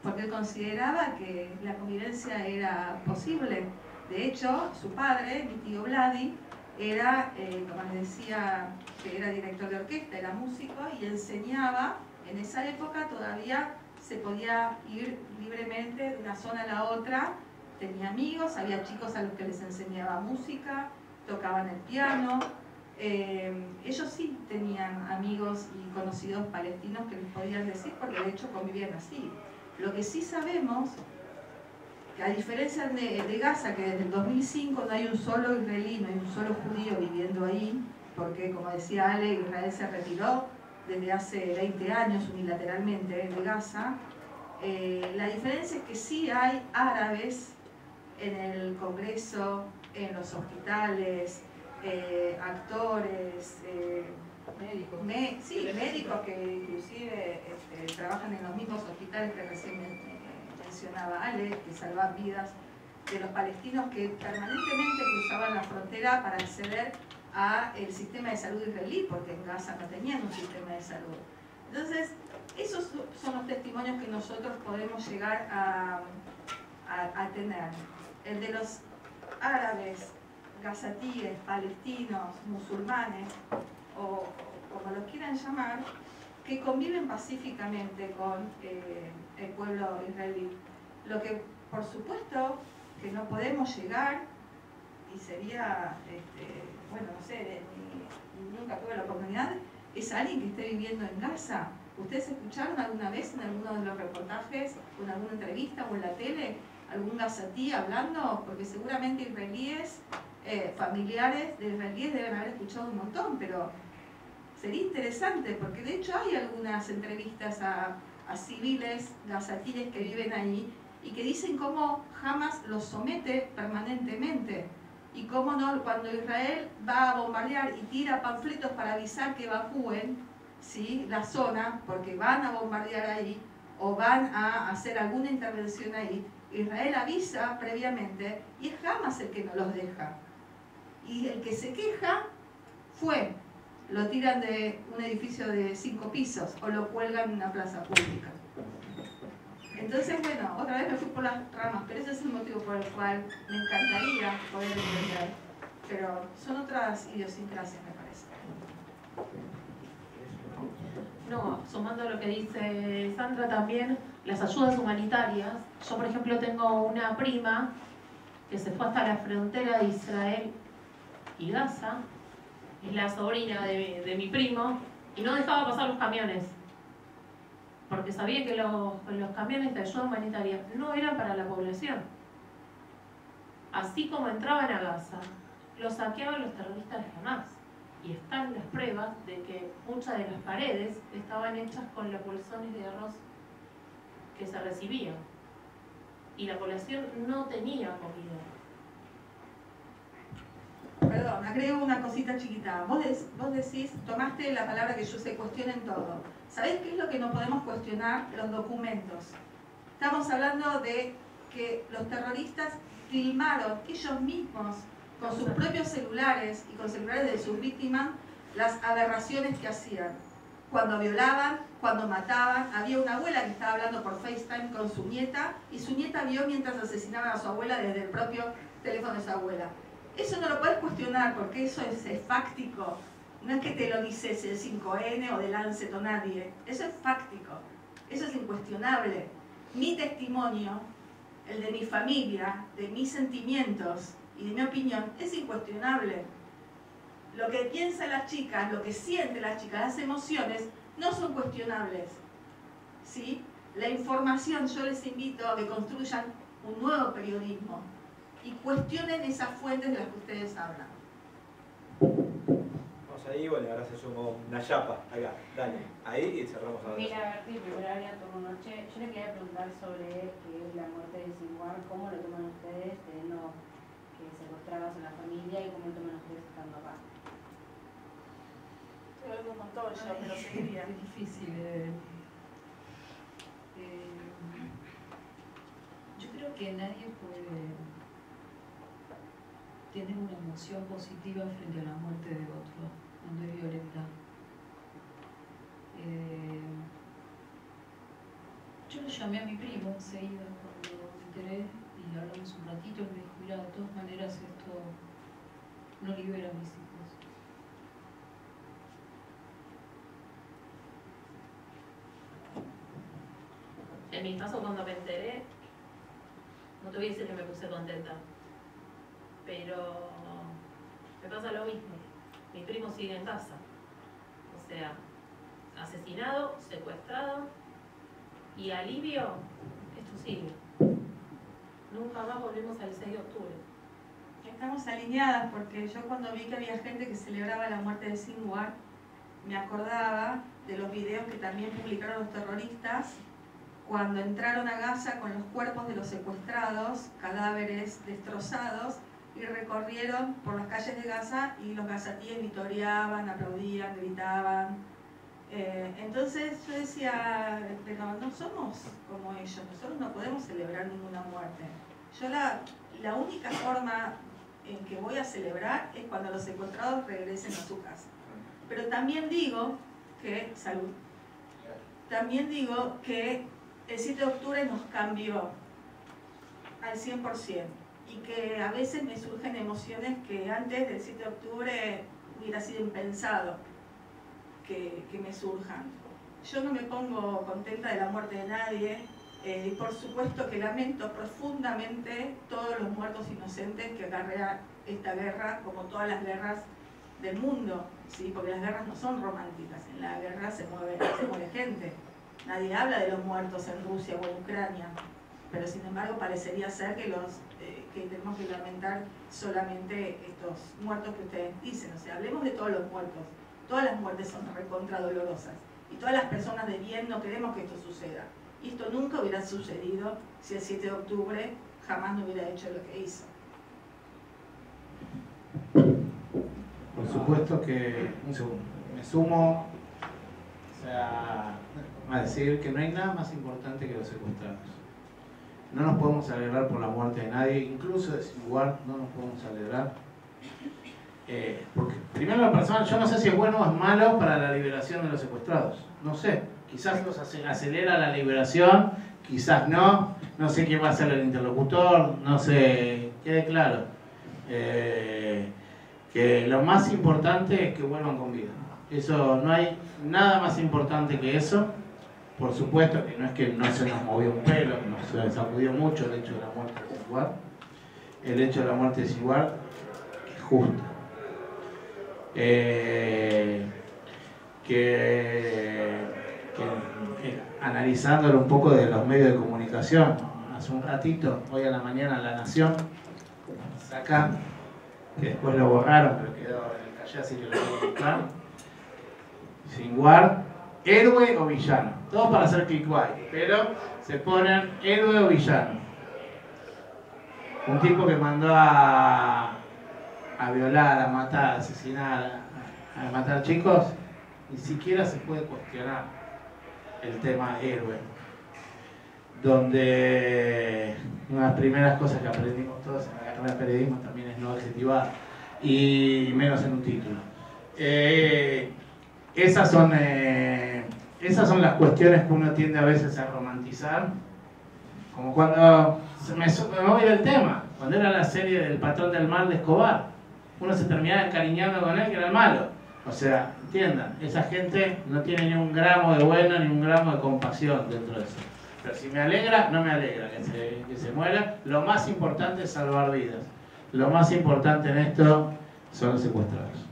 S3: porque él consideraba que la convivencia era posible. De hecho, su padre, mi tío Vladi, era, como les decía, que era director de orquesta, era músico y enseñaba. En esa época todavía se podía ir libremente de una zona a la otra, tenía amigos, había chicos a los que les enseñaba música, tocaban el piano. Ellos sí tenían amigos y conocidos palestinos que les podían decir, porque de hecho convivían así. Lo que sí sabemos, que a diferencia de Gaza, que desde el 2005 no hay un solo israelí, no hay un solo judío viviendo ahí, porque como decía Ale, Israel se retiró desde hace 20 años unilateralmente de Gaza. La diferencia es que sí hay árabes en el Congreso, en los hospitales, actores, médicos que inclusive trabajan en los mismos hospitales que recién mencionaba Ale, que salvan vidas de los palestinos que permanentemente cruzaban la frontera para acceder al sistema de salud israelí, porque en Gaza no tenían un sistema de salud. Entonces, esos son los testimonios que nosotros podemos llegar a tener. El de los árabes, gazatíes, palestinos, musulmanes, o como los quieran llamar, que conviven pacíficamente con el pueblo israelí. Lo que, por supuesto, que no podemos llegar, y sería, bueno, no sé, nunca tuve la oportunidad, es alguien que esté viviendo en Gaza. ¿Ustedes escucharon alguna vez en alguno de los reportajes, o en alguna entrevista o en la tele, algún gazatí hablando? Porque seguramente israelíes, familiares de israelíes deben haber escuchado un montón, pero sería interesante, porque de hecho hay algunas entrevistas a civiles gazatíes que viven ahí y que dicen cómo Hamas los somete permanentemente y cómo no, cuando Israel va a bombardear y tira panfletos para avisar que evacúen, ¿sí?, la zona, porque van a bombardear ahí o van a hacer alguna intervención ahí, Israel avisa previamente y es Hamas el que no los deja. Y el que se queja lo tiran de un edificio de 5 pisos o lo cuelgan en una plaza pública. Entonces, bueno, otra vez me fui por las ramas, pero ese es el motivo por el cual me encantaría poder entender. Pero son otras idiosincrasias, me parece.
S6: No, sumando a lo que dice Sandra también, las ayudas humanitarias. Yo, por ejemplo, tengo una prima que se fue hasta la frontera de Israel y Gaza, es la sobrina de mi primo, y no dejaba pasar los camiones, porque sabía que los camiones de ayuda humanitaria no eran para la población. Así como entraban a Gaza, los saqueaban los terroristas de Hamas. Y están las pruebas de que muchas de las paredes estaban hechas con los bolsones de arroz que se recibían. Y la población no tenía comida.
S3: Perdón, agrego una cosita chiquita. Vos decís, tomaste la palabra que yo se cuestionen todo. ¿Sabés qué es lo que no podemos cuestionar? Los documentos. Estamos hablando de que los terroristas filmaron ellos mismos con sus propios celulares y con celulares de sus víctimas las aberraciones que hacían. Cuando violaban, cuando mataban. Había una abuela que estaba hablando por FaceTime con su nieta y su nieta vio mientras asesinaban a su abuela desde el propio teléfono de su abuela. Eso no lo puedes cuestionar porque eso es fáctico. No es que te lo dices el 5N o de Lancet o nadie. Eso es fáctico. Eso es incuestionable. Mi testimonio, el de mi familia, de mis sentimientos y de mi opinión, es incuestionable. Lo que piensan las chicas, lo que sienten las chicas, las emociones, no son cuestionables. ¿Sí? La información, yo les invito a que construyan un nuevo periodismo y cuestionen esas fuentes de las que ustedes hablan.
S2: Vamos ahí, bueno, ahora se sumó una chapa. Acá, dale. Ahí y cerramos ahora.
S14: Mira, Berti, primera año, turno noche. Yo le quería preguntar sobre la muerte de Sinwar, ¿cómo lo toman ustedes, teniendo que secuestrados en la familia, y cómo lo toman ustedes estando acá?
S5: Estoy hablando un montón yo, pero seguiría.
S3: Es difícil.
S5: Yo creo que nadie puede tener una emoción positiva frente a la muerte de otro cuando es violenta. Yo le llamé a mi primo enseguida cuando me enteré y hablamos un ratito y me dijo, mira, de todas maneras esto no libera a mis hijos.
S6: En mi caso, cuando me enteré, no te voy a decir que me puse contenta, pero me pasa lo mismo. Mi primo sigue en casa, o sea, asesinado, secuestrado, y alivio, esto sigue. Nunca más volvemos al 6 de octubre.
S3: Estamos alineadas porque yo cuando vi que había gente que celebraba la muerte de Sinwar, me acordaba de los videos que también publicaron los terroristas cuando entraron a Gaza con los cuerpos de los secuestrados, cadáveres destrozados, y recorrieron por las calles de Gaza y los gazatíes vitoreaban, aplaudían, gritaban. Entonces yo decía, pero no somos como ellos, nosotros no podemos celebrar ninguna muerte. Yo la única forma en que voy a celebrar es cuando los secuestrados regresen a su casa. Pero también digo que, salud, también digo que el 7 de octubre nos cambió al 100% y que a veces me surgen emociones que antes del 7 de octubre hubiera sido impensado que me surjan. Yo no me pongo contenta de la muerte de nadie y por supuesto que lamento profundamente todos los muertos inocentes que acarrea esta guerra, como todas las guerras del mundo, ¿sí? Porque las guerras no son románticas, en la guerra se muere gente. Nadie habla de los muertos en Rusia o en Ucrania, pero sin embargo parecería ser que que tenemos que lamentar solamente estos muertos que ustedes dicen. O sea, hablemos de todos los muertos. Todas las muertes son recontra dolorosas y todas las personas de bien no queremos que esto suceda. Y esto nunca hubiera sucedido si el 7 de octubre jamás no hubiera hecho lo que hizo.
S1: Por supuesto que me sumo a decir que no hay nada más importante que los secuestrados. No nos podemos alegrar por la muerte de nadie, incluso de Sinwar no nos podemos alegrar. Porque primero la persona, yo no sé si es bueno o es malo para la liberación de los secuestrados. No sé, quizás los acelera la liberación, quizás no. No sé quién va a ser el interlocutor, no sé, quede claro. Que lo más importante es que vuelvan con vida. Eso, no hay nada más importante que eso. Por supuesto que no se nos movió un pelo, nos sacudió mucho el hecho de la muerte de Sinwar. El hecho de la muerte de Sinwar es justo. Que analizándolo un poco de los medios de comunicación, hace un ratito, hoy a la mañana La Nación saca, que después lo borraron, pero quedó en el calle, así que lo voy a buscar. Sinwar, héroe o villano, todo para hacer clickbait, pero se ponen héroe o villano. Un tipo que mandó a violar, a matar, a asesinar, a matar chicos, ni siquiera se puede cuestionar el tema héroe. Donde una de las primeras cosas que aprendimos todos en la carrera de periodismo también es no adjetivar, y menos en un título. Esas son las cuestiones que uno tiende a veces a romantizar, como cuando me voy del tema, cuando era la serie del Patrón del Mal de Escobar, uno se terminaba encariñando con él, que era el malo. O sea, entiendan, esa gente no tiene ni un gramo de bueno ni un gramo de compasión dentro de eso. Pero si me alegra, no me alegra que se muera. Lo más importante es salvar vidas. Lo más importante en esto son los secuestrados.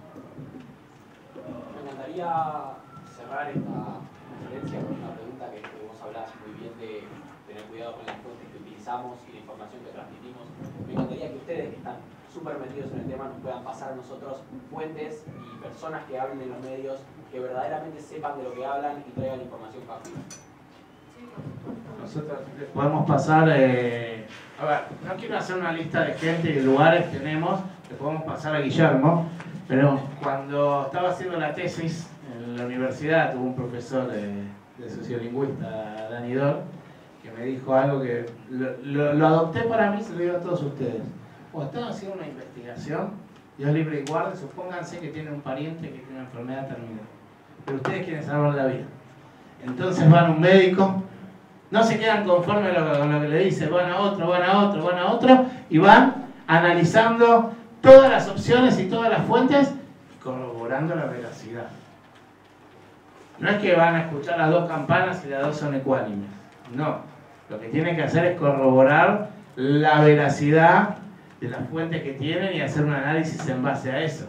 S7: Me encantaría cerrar esta conferencia con una pregunta que vos hablás muy bien de tener cuidado con las fuentes que utilizamos y la información que transmitimos. Me encantaría que ustedes, que están súper metidos en el tema, nos puedan pasar a nosotros fuentes y personas que hablen en los medios, que verdaderamente sepan de lo que hablan y traigan información fácil.
S1: Nosotros les podemos pasar, a ver, no quiero hacer una lista de gente y de lugares, tenemos, le podemos pasar a Guillermo, pero cuando estaba haciendo la tesis en la universidad, tuve un profesor de sociolingüista, Dani Dor, que me dijo algo que lo adopté para mí, se lo digo a todos ustedes. Cuando están haciendo una investigación, Dios libre y guarde, supónganse que tienen un pariente que tiene una enfermedad terminal, pero ustedes quieren salvar la vida. Entonces van a un médico, no se quedan conformes con lo que le dice, van a otro, y van analizando todas las opciones y todas las fuentes, corroborando la veracidad. No es que van a escuchar las dos campanas y las dos son ecuánimes, no. Lo que tienen que hacer es corroborar la veracidad de las fuentes que tienen y hacer un análisis en base a eso.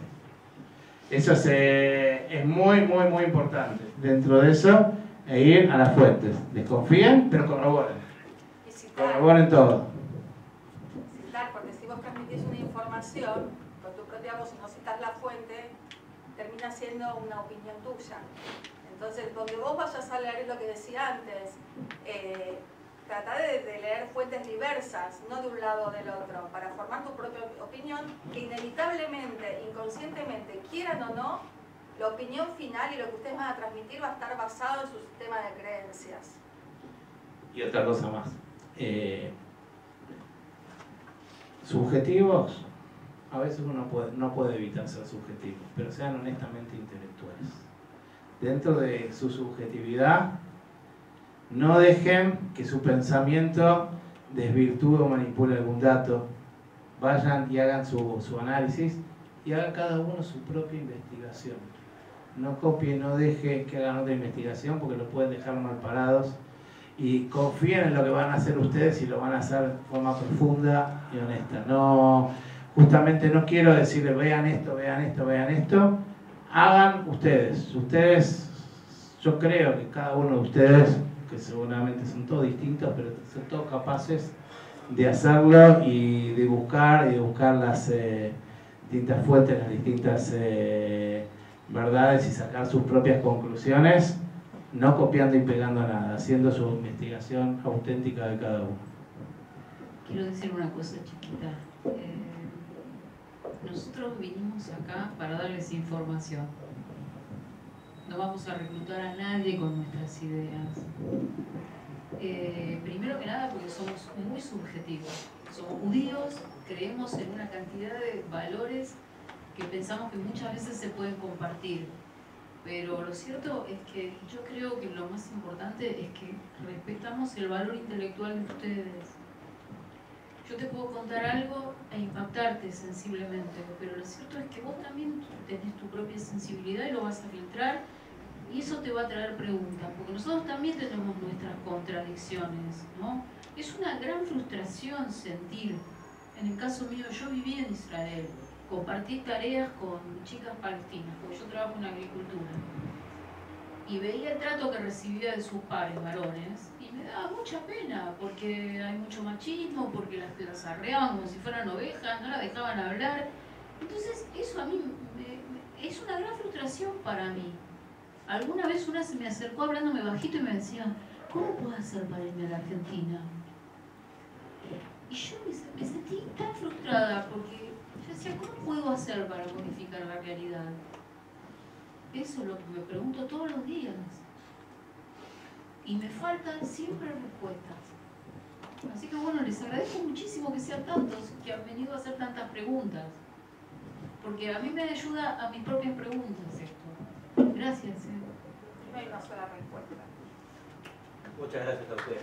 S1: Eso es muy, muy, muy importante. Dentro de eso, ir a las fuentes. Desconfíen, pero corroboren. Corroboren todo.
S3: Citar, porque si vos transmitís una información, con tu propia voz y no citas la fuente, termina siendo una opinión tuya. Entonces, donde vos vayas a leer lo que decía antes, trata de leer fuentes diversas, no de un lado o del otro, para formar tu propia opinión, que inevitablemente, inconscientemente, quieran o no, la opinión final y lo que ustedes van a transmitir va a estar basado en su sistema de creencias.
S1: Y otra cosa más. Subjetivos, a veces uno no puede evitar ser subjetivo, pero sean honestamente intelectuales. Dentro de su subjetividad, no dejen que su pensamiento desvirtúe o manipule algún dato. Vayan y hagan su análisis y hagan cada uno su propia investigación. No copien, no dejen que hagan otra investigación porque lo pueden dejar mal parados. Y confíen en lo que van a hacer ustedes y lo van a hacer de forma profunda y honesta. Justamente no quiero decirles vean esto, vean esto, vean esto. Hagan ustedes. Ustedes, yo creo que cada uno de ustedes, que seguramente son todos distintos, pero son todos capaces de hacerlo y de buscar las distintas fuentes, las distintas verdades y sacar sus propias conclusiones, no copiando y pegando nada, haciendo su investigación auténtica de cada uno.
S5: Quiero decir una cosa chiquita. Nosotros vinimos acá para darles información. No vamos a reclutar a nadie con nuestras ideas. Primero que nada porque somos muy subjetivos. Somos judíos, creemos en una cantidad de valores que pensamos que muchas veces se pueden compartir. Pero lo cierto es que yo creo que lo más importante es que respetamos el valor intelectual de ustedes. Yo te puedo contar algo e impactarte sensiblemente, pero lo cierto es que vos también tenés tu propia sensibilidad y lo vas a filtrar y eso te va a traer preguntas, porque nosotros también tenemos nuestras contradicciones, ¿no? Es una gran frustración sentir, en el caso mío, yo viví en Israel, compartí tareas con chicas palestinas, porque yo trabajo en agricultura. y veía el trato que recibía de sus pares varones y me daba mucha pena porque hay mucho machismo, porque las arreaban como si fueran ovejas, no las dejaban hablar. Entonces eso a mí es una gran frustración para mí. Alguna vez una se me acercó hablándome bajito y me decía, ¿cómo puedo hacer para irme a la Argentina? Y yo me sentí tan frustrada porque yo decía, ¿cómo puedo hacer para modificar la realidad? Eso es lo que me pregunto todos los días. Y me faltan siempre respuestas. Así que bueno, les agradezco muchísimo que sean tantos, que han venido a hacer tantas preguntas. Porque a mí me ayuda a mis propias preguntas esto. Gracias.
S3: No hay una sola respuesta.
S2: Muchas gracias a ustedes.